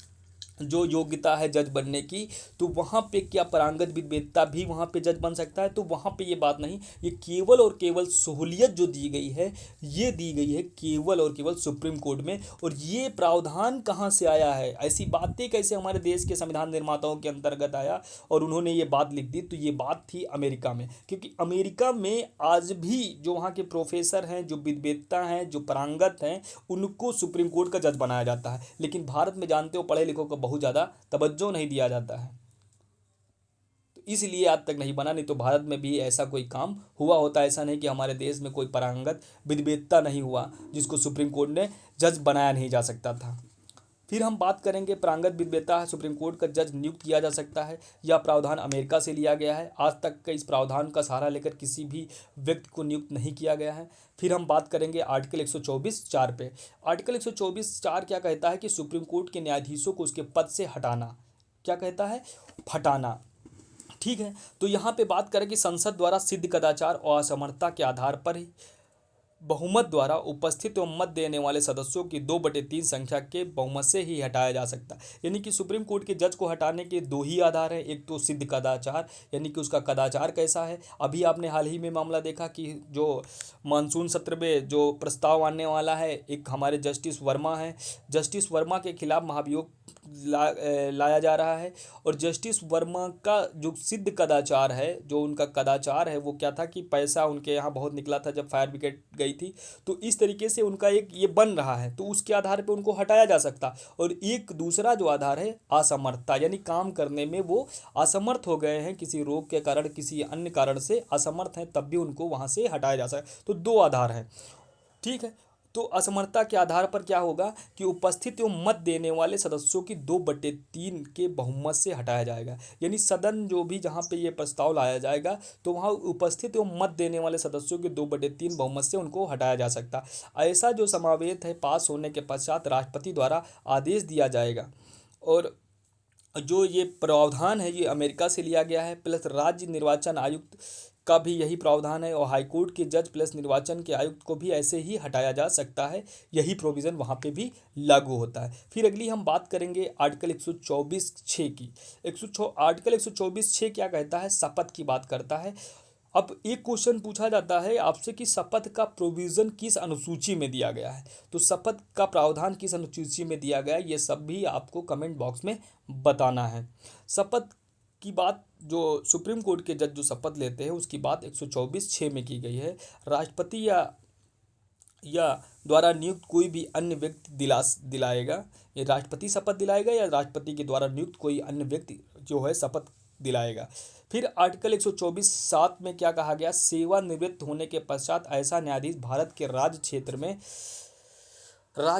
जो योग्यता है जज बनने की, तो वहाँ पे क्या पारंगत विधिवेत्ता भी वहाँ पे जज बन सकता है? तो वहाँ पे ये बात नहीं, ये केवल और केवल सहूलियत जो दी गई है, ये दी गई है केवल और केवल सुप्रीम कोर्ट में। और ये प्रावधान कहाँ से आया है? ऐसी बातें कैसे हमारे देश के संविधान निर्माताओं के अंतर्गत आया और उन्होंने ये बात लिख दी? तो ये बात थी अमेरिका में, क्योंकि अमेरिका में आज भी जो वहाँ के प्रोफेसर हैं, जो विधिवेत्ता हैं, जो पारंगत हैं, उनको सुप्रीम कोर्ट का जज बनाया जाता है। लेकिन भारत में जानते हो पढ़े लिखों को बहुत ज़्यादा तवज्जो नहीं दिया जाता है, तो इसलिए आज तक नहीं बना। नहीं तो भारत में भी ऐसा कोई काम हुआ होता। ऐसा नहीं कि हमारे देश में कोई पारंगत विधिवेत्ता नहीं हुआ जिसको सुप्रीम कोर्ट ने जज बनाया नहीं जा सकता था। फिर हम बात करेंगे पारंगत विधिवेत्ता सुप्रीम कोर्ट का जज नियुक्त किया जा सकता है। यह प्रावधान अमेरिका से लिया गया है। आज तक का इस प्रावधान का सहारा लेकर किसी भी व्यक्ति को नियुक्त नहीं किया गया है। फिर हम बात करेंगे आर्टिकल 124(4) पे। आर्टिकल 124(4) क्या कहता है कि सुप्रीम कोर्ट के न्यायाधीशों को उसके पद से हटाना। क्या कहता है? हटाना। ठीक है, तो यहाँ पे बात करें कि संसद द्वारा सिद्ध कदाचार और असमर्थता के आधार पर ही बहुमत द्वारा उपस्थित एवं मत देने वाले सदस्यों की 2/3 संख्या के बहुमत से ही हटाया जा सकता है। यानी कि सुप्रीम कोर्ट के जज को हटाने के दो ही आधार हैं। एक तो सिद्ध कदाचार, यानी कि उसका कदाचार कैसा है। अभी आपने हाल ही में मामला देखा कि जो मानसून सत्र में जो प्रस्ताव आने वाला है, एक हमारे जस्टिस वर्मा हैं, जस्टिस वर्मा के खिलाफ महाभियोग लाया जा रहा है। और जस्टिस वर्मा का जो सिद्ध कदाचार है, जो उनका कदाचार है, वो क्या था कि पैसा उनके यहाँ बहुत निकला था जब फायर ब्रिगेड गई थी। तो इस तरीके से उनका एक ये बन रहा है, तो उसके आधार पे उनको हटाया जा सकता। और एक दूसरा जो आधार है असमर्थता, यानी काम करने में वो असमर्थ हो गए हैं, किसी रोग के कारण, किसी अन्य कारण से असमर्थ हैं, तब भी उनको वहाँ से हटाया जा सकता। तो दो आधार हैं। ठीक है, तो असमर्थता के आधार पर क्या होगा कि उपस्थित एवं मत देने वाले सदस्यों की 2/3 के बहुमत से हटाया जाएगा। यानी सदन जो भी जहाँ पे ये प्रस्ताव लाया जाएगा, तो वहाँ उपस्थित एवं मत देने वाले सदस्यों के 2/3 बहुमत से उनको हटाया जा सकता। ऐसा जो समावेश है पास होने के पश्चात राष्ट्रपति द्वारा आदेश दिया जाएगा। और जो ये प्रावधान है ये अमेरिका से लिया गया है। प्लस राज्य निर्वाचन आयुक्त का भी यही प्रावधान है, और हाईकोर्ट के जज प्लस निर्वाचन के आयुक्त को भी ऐसे ही हटाया जा सकता है। यही प्रोविज़न वहाँ पे भी लागू होता है। फिर अगली हम बात करेंगे आर्टिकल 124(6) की। आर्टिकल 124(6) क्या कहता है? शपथ की बात करता है। अब एक क्वेश्चन पूछा जाता है आपसे कि शपथ का प्रोविज़न किस अनुसूची में दिया गया है। तो शपथ का प्रावधान किस अनुसूची में दिया गया है, ये सब भी आपको कमेंट बॉक्स में बताना है। शपथ की बात जो सुप्रीम कोर्ट के जज जो शपथ लेते हैं उसकी बात 124(6) में की गई है। राष्ट्रपति या द्वारा नियुक्त कोई भी अन्य व्यक्ति दिलाएगा, ये राष्ट्रपति शपथ दिलाएगा या राष्ट्रपति के द्वारा नियुक्त कोई अन्य व्यक्ति जो है शपथ दिलाएगा। फिर आर्टिकल 124(7) में क्या कहा गया? सेवानिवृत्त होने के पश्चात ऐसा न्यायाधीश भारत के राज्य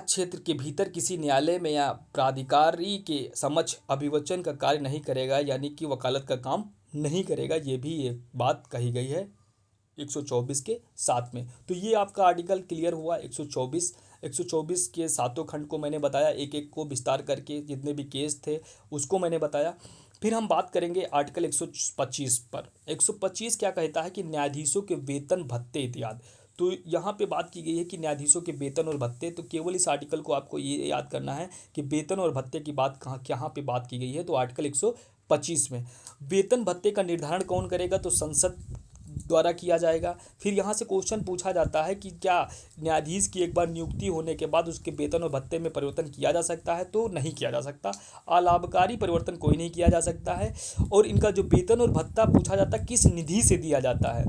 क्षेत्र के भीतर किसी न्यायालय में या प्राधिकारी के समक्ष अभिवचन का कार्य नहीं करेगा, यानी कि वकालत का काम नहीं करेगा। ये भी एक बात कही गई है 124(7) में। तो ये आपका आर्टिकल क्लियर हुआ। 124 के सातों खंड को मैंने बताया, एक एक को विस्तार करके, जितने भी केस थे उसको मैंने बताया। फिर हम बात करेंगे आर्टिकल 125 पर। 125 क्या कहता है कि न्यायाधीशों के वेतन भत्ते इत्यादि। तो यहाँ पे बात की गई है कि न्यायाधीशों के वेतन और भत्ते। तो केवल इस आर्टिकल को आपको ये याद करना है कि वेतन और भत्ते की बात कहाँ पे बात की गई है। तो आर्टिकल 125 में वेतन भत्ते का निर्धारण कौन करेगा? तो संसद द्वारा किया जाएगा। फिर यहाँ से क्वेश्चन पूछा जाता है कि क्या न्यायाधीश की एक बार नियुक्ति होने के बाद उसके वेतन और भत्ते में परिवर्तन किया जा सकता है, तो नहीं किया जा सकता। अलाभकारी परिवर्तन कोई नहीं किया जा सकता है। और इनका जो वेतन और भत्ता पूछा जाता है किस निधि से दिया जाता है,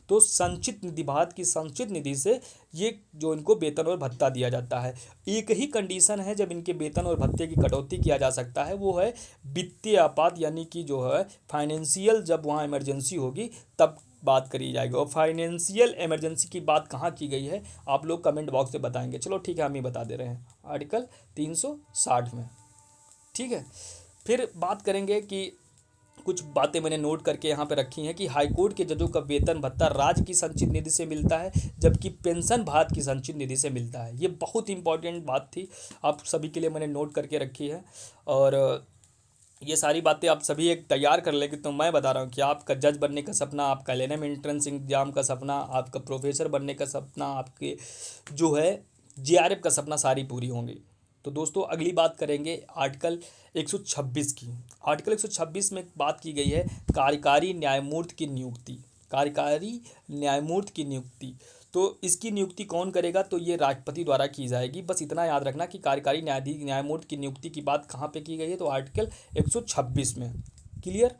तो संचित निधि, भारत की संचित निधि से ये जो इनको वेतन और भत्ता दिया जाता है। एक ही कंडीशन है जब इनके वेतन और भत्ते की कटौती किया जा सकता है, वो है वित्तीय आपात, यानी कि जो है फाइनेंशियल, जब वहाँ इमरजेंसी होगी तब बात करी जाएगी। और फाइनेंशियल इमरजेंसी की बात कहाँ की गई है आप लोग कमेंट बॉक्स में बताएंगे। चलो ठीक है, हम ही बता दे रहे हैं, आर्टिकल 360 में। ठीक है, फिर बात करेंगे कि कुछ बातें मैंने नोट करके यहाँ पे रखी हैं कि हाईकोर्ट के जजों का वेतन भत्ता राज्य की संचित निधि से मिलता है, जबकि पेंशन भारत की संचित निधि से मिलता है। ये बहुत इंपॉर्टेंट बात थी, आप सभी के लिए मैंने नोट करके रखी है। और ये सारी बातें आप सभी एक तैयार कर लेंगे। तो मैं बता रहा हूँ कि आपका जज बनने का सपना, आपका एलएलएम एंट्रेंस एग्जाम का सपना, आपका प्रोफेसर बनने का सपना, आपके जो है जेआरएफ का सपना, सारी पूरी होंगी। तो दोस्तों अगली बात करेंगे आर्टिकल 126 की। आर्टिकल 126 में बात की गई है कार्यकारी न्यायमूर्ति की नियुक्ति। कार्यकारी न्यायमूर्ति की नियुक्ति, तो इसकी नियुक्ति कौन करेगा, तो ये राष्ट्रपति द्वारा की जाएगी। बस इतना याद रखना कि कार्यकारी न्यायमूर्ति की नियुक्ति की बात कहाँ पे की गई है, तो आर्टिकल 126 में। क्लियर।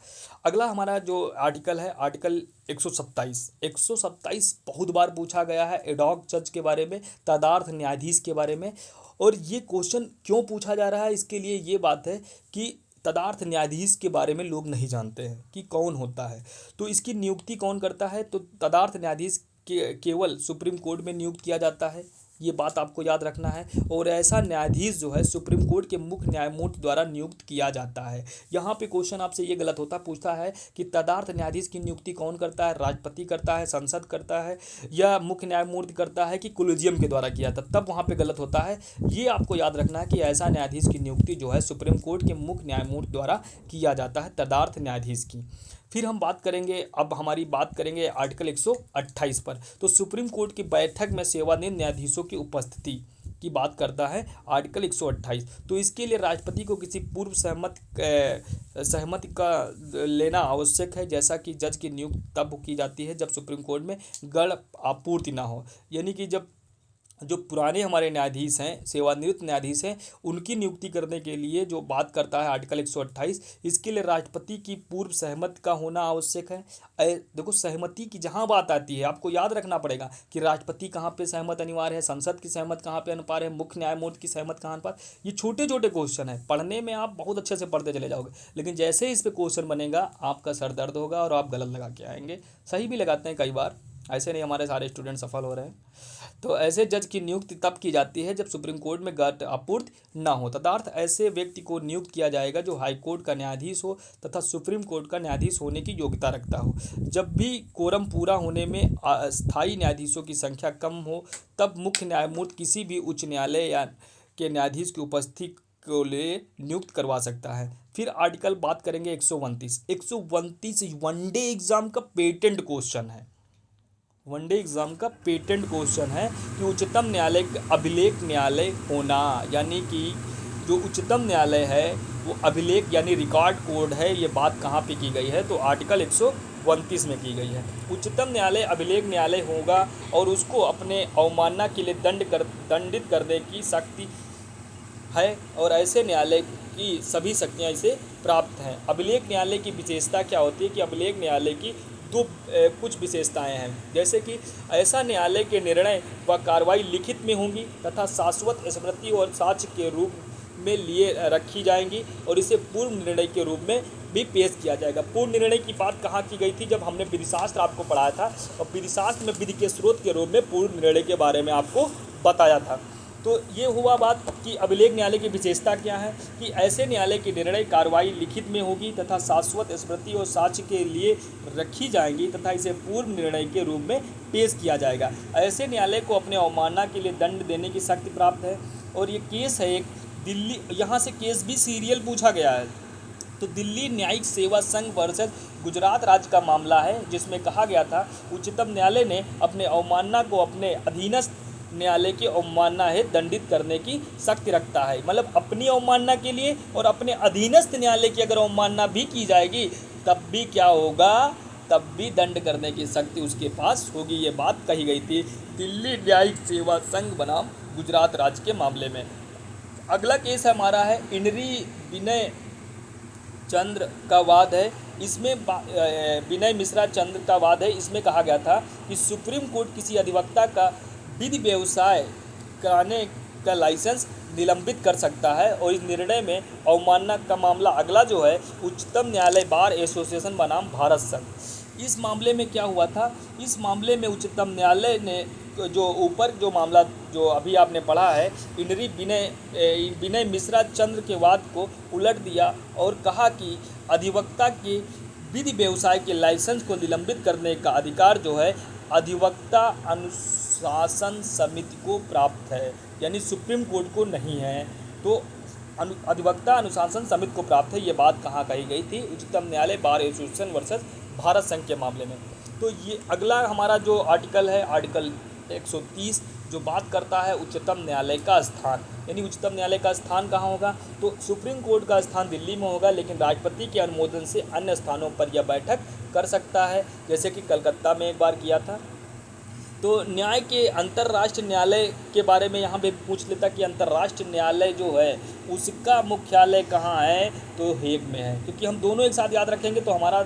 अगला हमारा जो आर्टिकल है, आर्टिकल 127। 127 बहुत बार पूछा गया है एडॉक जज के बारे में, तदार्थ न्यायाधीश के बारे में। और ये क्वेश्चन क्यों पूछा जा रहा है, इसके लिए ये बात है कि तदार्थ न्यायाधीश के बारे में लोग नहीं जानते हैं कि कौन होता है। तो इसकी नियुक्ति कौन करता है, तो तदार्थ न्यायाधीश केवल सुप्रीम कोर्ट में नियुक्त किया जाता है, ये बात आपको याद रखना है। और ऐसा न्यायाधीश जो है सुप्रीम कोर्ट के मुख्य न्यायमूर्ति द्वारा नियुक्त किया जाता है। यहाँ पे क्वेश्चन आपसे ये गलत होता, पूछता है कि तदार्थ न्यायाधीश की नियुक्ति कौन करता है, राष्ट्रपति करता है, संसद करता है, या मुख्य न्यायमूर्ति करता है, कि कोलिजियम के द्वारा किया था, तब वहाँ पे गलत होता है। ये आपको याद रखना है कि ऐसा न्यायाधीश की नियुक्ति जो है सुप्रीम कोर्ट के मुख्य न्यायमूर्ति द्वारा किया जाता है, तदार्थ न्यायाधीश की। फिर हम बात करेंगे, अब हमारी बात करेंगे आर्टिकल 128 पर। तो सुप्रीम कोर्ट की बैठक में सेवानिवृत्त न्यायाधीशों की उपस्थिति की बात करता है आर्टिकल 128। तो इसके लिए राष्ट्रपति को किसी पूर्व सहमति का लेना आवश्यक है, जैसा कि जज की नियुक्ति तब की जाती है जब सुप्रीम कोर्ट में गढ़ आपूर्ति ना हो। यानी कि जब जो पुराने हमारे न्यायाधीश हैं, सेवानिवृत्त न्यायाधीश हैं, उनकी नियुक्ति करने के लिए जो बात करता है आर्टिकल 128, इसके लिए राष्ट्रपति की पूर्व सहमति का होना आवश्यक है। देखो सहमति की जहां बात आती है आपको याद रखना पड़ेगा कि राष्ट्रपति कहां पे सहमत अनिवार्य है, संसद की सहमत कहां पे अनिवार्य है, मुख्य न्यायमूर्ति की सहमत कहां पर। ये छोटे छोटे क्वेश्चन है, पढ़ने में आप बहुत अच्छे से पढ़ते चले जाओगे, लेकिन जैसे ही इस पर क्वेश्चन बनेगा आपका सर दर्द होगा और आप गलत लगा के आएंगे। सही भी लगाते हैं कई बार, ऐसे नहीं हमारे सारे स्टूडेंट सफल हो रहे हैं। तो ऐसे जज की नियुक्ति तब की जाती है जब सुप्रीम कोर्ट में गढ़ आपूर्ति ना हो। तदर्थ ऐसे व्यक्ति को नियुक्त किया जाएगा जो हाई कोर्ट का न्यायाधीश हो तथा सुप्रीम कोर्ट का न्यायाधीश होने की योग्यता रखता हो। जब भी कोरम पूरा होने में स्थायी न्यायाधीशों की संख्या कम हो, तब मुख्य न्यायमूर्ति किसी भी उच्च न्यायालय या के न्यायाधीश की उपस्थिति को लिए नियुक्त करवा सकता है। फिर आर्टिकल बात करेंगे 129। 129 वनडे एग्जाम का पेटेंट क्वेश्चन है। वनडे एग्जाम का पेटेंट क्वेश्चन है कि उच्चतम न्यायालय अभिलेख न्यायालय होना, यानी कि जो उच्चतम न्यायालय है वो अभिलेख यानी रिकॉर्ड कोड है। ये बात कहाँ पे की गई है, तो आर्टिकल 129 में की गई है। उच्चतम न्यायालय अभिलेख न्यायालय होगा और उसको अपने अवमानना के लिए दंडित करने की शक्ति है, और ऐसे न्यायालय की सभी शक्तियाँ इसे प्राप्त हैं। अभिलेख न्यायालय की विशेषता क्या होती है कि अभिलेख न्यायालय की कुछ विशेषताएं हैं, जैसे कि ऐसा न्यायालय के निर्णय व कार्रवाई लिखित में होंगी तथा शाश्वत स्मृति और साक्ष्य के रूप में लिए रखी जाएंगी, और इसे पूर्व निर्णय के रूप में भी पेश किया जाएगा। पूर्व निर्णय की बात कहाँ की गई थी, जब हमने विधिशास्त्र आपको पढ़ाया था, और विधिशास्त्र में विधि के स्रोत के रूप में पूर्व निर्णय के बारे में आपको बताया था। तो ये हुआ बात कि अभिलेख न्यायालय की विशेषता क्या है, कि ऐसे न्यायालय की निर्णय कार्रवाई लिखित में होगी तथा शाश्वत स्मृति और साक्ष्य के लिए रखी जाएंगी तथा इसे पूर्व निर्णय के रूप में पेश किया जाएगा। ऐसे न्यायालय को अपने अवमानना के लिए दंड देने की शक्ति प्राप्त है। और ये केस है एक दिल्ली, यहाँ से केस भी सीरियल पूछा गया है, तो दिल्ली न्यायिक सेवा संघ वर्सेस गुजरात राज्य का मामला है, जिसमें कहा गया था उच्चतम न्यायालय ने अपने अवमानना को अपने अधीनस्थ न्यायालय की अवमानना है दंडित करने की शक्ति रखता है। मतलब अपनी अवमानना के लिए और अपने अधीनस्थ न्यायालय की अगर अवमानना भी की जाएगी तब भी क्या होगा, तब भी दंड करने की शक्ति उसके पास होगी। ये बात कही गई थी दिल्ली न्यायिक सेवा संघ बनाम गुजरात राज्य के मामले में। अगला केस हमारा है इनरी विनय चंद्र का वाद है। इसमें विनय मिश्रा चंद्र का वाद है। इसमें कहा गया था कि सुप्रीम कोर्ट किसी अधिवक्ता का विधि व्यवसाय कराने का लाइसेंस निलंबित कर सकता है और इस निर्णय में अवमानना का मामला अगला जो है उच्चतम न्यायालय बार एसोसिएशन बनाम भारत संघ। इस मामले में क्या हुआ था, इस मामले में उच्चतम न्यायालय ने जो ऊपर जो मामला जो अभी आपने पढ़ा है इनरी विनय मिश्रा चंद्र के वाद को उलट दिया और कहा कि अधिवक्ता के विधि व्यवसाय के लाइसेंस को निलंबित करने का अधिकार जो है अधिवक्ता अनुशासन समिति को प्राप्त है, यानी सुप्रीम कोर्ट को नहीं है, तो अधिवक्ता अनुशासन समिति को प्राप्त है। ये बात कहाँ कही गई थी, उच्चतम न्यायालय बार एसोसिएशन वर्सेस भारत संघ के मामले में। तो ये अगला हमारा जो आर्टिकल है आर्टिकल 130 जो बात करता है उच्चतम न्यायालय का स्थान, यानी उच्चतम न्यायालय का स्थान कहाँ होगा, तो सुप्रीम कोर्ट का स्थान दिल्ली में होगा, लेकिन राष्ट्रपति के अनुमोदन से अन्य स्थानों पर यह बैठक कर सकता है, जैसे कि कलकत्ता में एक बार किया था। तो न्याय के अंतर्राष्ट्रीय न्यायालय के बारे में यहाँ पे पूछ लेता कि अंतर्राष्ट्रीय न्यायालय जो है उसका मुख्यालय कहाँ है, तो हेग में है। क्योंकि हम दोनों एक साथ याद रखेंगे तो हमारा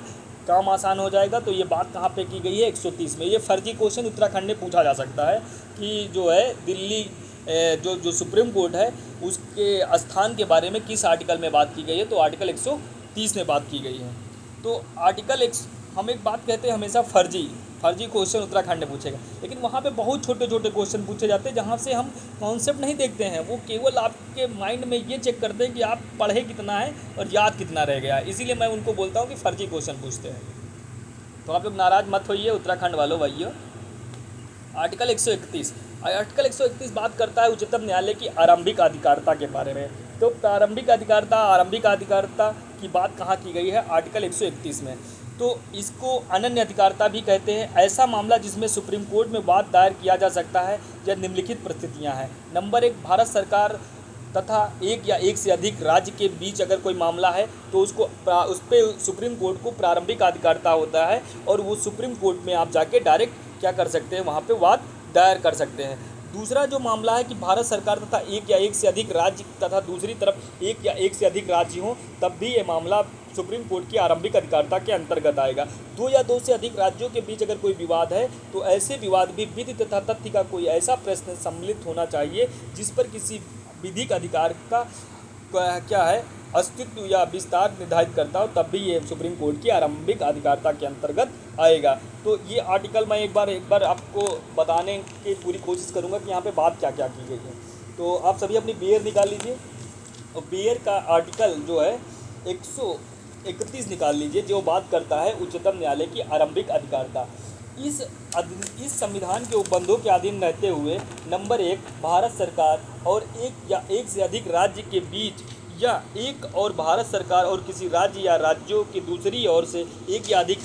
काम आसान हो जाएगा। तो ये बात कहाँ पे की गई है 130 में। ये फर्जी क्वेश्चन उत्तराखंड में पूछा जा सकता है कि जो है दिल्ली जो सुप्रीम कोर्ट है उसके स्थान के बारे में किस आर्टिकल में बात की गई है, तो आर्टिकल 130 में बात की गई है। तो हम एक बात कहते हैं हमेशा फर्जी क्वेश्चन उत्तराखंड में पूछेगा, लेकिन वहाँ पे बहुत छोटे छोटे क्वेश्चन पूछे जाते हैं जहाँ से हम कॉन्सेप्ट नहीं देखते हैं, वो केवल आपके माइंड में ये चेक करते हैं कि आप पढ़े कितना है और याद कितना रह गया। इसीलिए मैं उनको बोलता हूँ कि फर्जी क्वेश्चन पूछते हैं। तो आप लोग नाराज़ मत होइए उत्तराखंड वालों भाइयों। आर्टिकल 131 बात करता है उच्चतम न्यायालय की आरंभिक अधिकारिता के बारे में। तो आरंभिक अधिकारिता की बात कहाँ की गई है, आर्टिकल 131 में। तो इसको अनन्य अधिकारिता भी कहते हैं। ऐसा मामला जिसमें सुप्रीम कोर्ट में वाद दायर किया जा सकता है या निम्नलिखित परिस्थितियां हैं। नंबर 1, भारत सरकार तथा एक या एक से अधिक राज्य के बीच अगर कोई मामला है तो उस पर सुप्रीम कोर्ट को प्रारंभिक अधिकारिता होता है और वो सुप्रीम कोर्ट में आप जाके डायरेक्ट क्या कर सकते हैं, वहाँ पे वाद दायर कर सकते हैं। दूसरा जो मामला है कि भारत सरकार तथा एक या एक से अधिक राज्य तथा दूसरी तरफ एक या एक से अधिक राज्य हों, तब भी ये मामला सुप्रीम कोर्ट की आरंभिक अधिकारिता के अंतर्गत आएगा। 2 या 2 से अधिक राज्यों के बीच अगर कोई विवाद है तो ऐसे विवाद भी विधि तथा तथ्य का कोई ऐसा प्रश्न सम्मिलित होना चाहिए जिस पर किसी विधिक अधिकार का क्या है अस्तित्व या विस्तार निर्धारित करता हो, तब भी ये सुप्रीम कोर्ट की आरंभिक अधिकारिता के अंतर्गत आएगा। तो ये आर्टिकल मैं एक बार आपको बताने की पूरी कोशिश करूँगा कि यहाँ पे बात क्या क्या की गई है। तो आप सभी अपनी बीएर निकाल लीजिए और बीएर का आर्टिकल जो है 131 निकाल लीजिए, जो बात करता है उच्चतम न्यायालय की आरंभिक अधिकारिता। इस संविधान के उपबंधों के अधीन रहते हुए नंबर 1, भारत सरकार और एक या एक से अधिक राज्य के बीच या एक और भारत सरकार और किसी राज्य या राज्यों की दूसरी ओर से एक या अधिक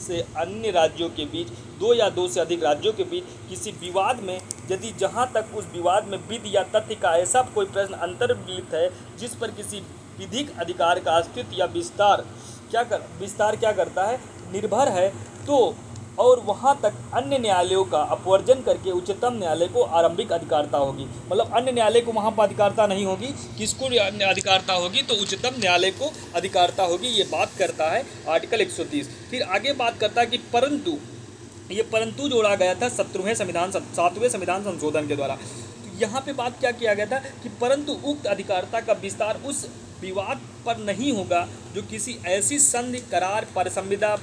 से अन्य राज्यों के बीच 2 या 2 से अधिक राज्यों के बीच किसी विवाद में यदि जहां तक उस विवाद में विधि या तथ्य का ऐसा कोई प्रश्न अंतर्निहित है जिस पर किसी विधिक अधिकार का अस्तित्व या विस्तार क्या करता है निर्भर है, तो और वहाँ तक अन्य न्यायालयों का अपवर्जन करके उच्चतम न्यायालय को आरंभिक अधिकारिता होगी। मतलब अन्य न्यायालय को वहाँ पर अधिकारिता नहीं होगी, किसको अधिकारिता होगी, तो उच्चतम न्यायालय को अधिकारिता होगी। ये बात करता है आर्टिकल 130। फिर आगे बात करता है कि परंतु जोड़ा गया था 7वें संविधान संशोधन के द्वारा। तो यहाँ पे बात क्या किया गया था कि परंतु उक्त अधिकारिता का विस्तार उस विवाद पर नहीं होगा जो किसी ऐसी संधि, करार, परिसंविदा,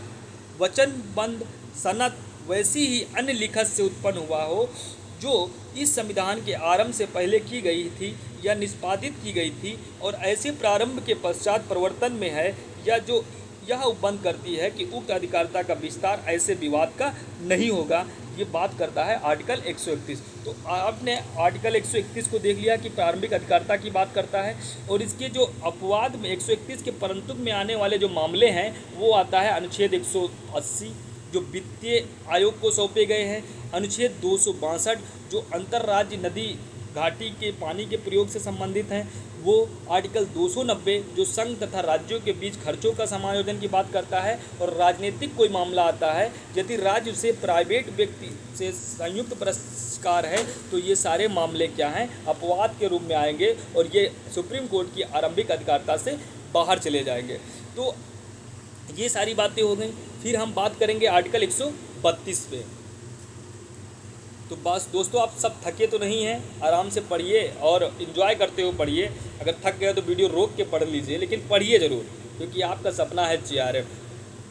वचनबंध, सनद वैसी ही अन्य लिखत से उत्पन्न हुआ हो जो इस संविधान के आरंभ से पहले की गई थी या निष्पादित की गई थी और ऐसे प्रारंभ के पश्चात प्रवर्तन में है, या जो यह उपबंध करती है कि उक्त अधिकारिता का विस्तार ऐसे विवाद का नहीं होगा। ये बात करता है आर्टिकल 131। तो आपने आर्टिकल 131 को देख लिया कि प्रारंभिक अधिकारिता की बात करता है, और इसके जो अपवाद में 131 के परंतु में आने वाले जो मामले हैं वो आता है अनुच्छेद 180 जो वित्तीय आयोग को सौंपे गए हैं, अनुच्छेद 262 जो अंतर्राज्य नदी घाटी के पानी के प्रयोग से संबंधित हैं, वो आर्टिकल 290 जो संघ तथा राज्यों के बीच खर्चों का समायोजन की बात करता है। और राजनीतिक कोई मामला आता है, यदि राज्य से प्राइवेट व्यक्ति से संयुक्त पुरस्कार है तो ये सारे मामले क्या हैं, अपवाद के रूप में आएंगे और ये सुप्रीम कोर्ट की आरंभिक अधिकारिता से बाहर चले जाएंगे। तो ये सारी बातें हो गई। फिर हम बात करेंगे आर्टिकल 132 पे। तो बस दोस्तों, आप सब थके तो नहीं हैं, आराम से पढ़िए और इन्जॉय करते हुए पढ़िए। अगर थक गए तो वीडियो रोक के पढ़ लीजिए, लेकिन पढ़िए ज़रूर, क्योंकि आपका सपना है JRF।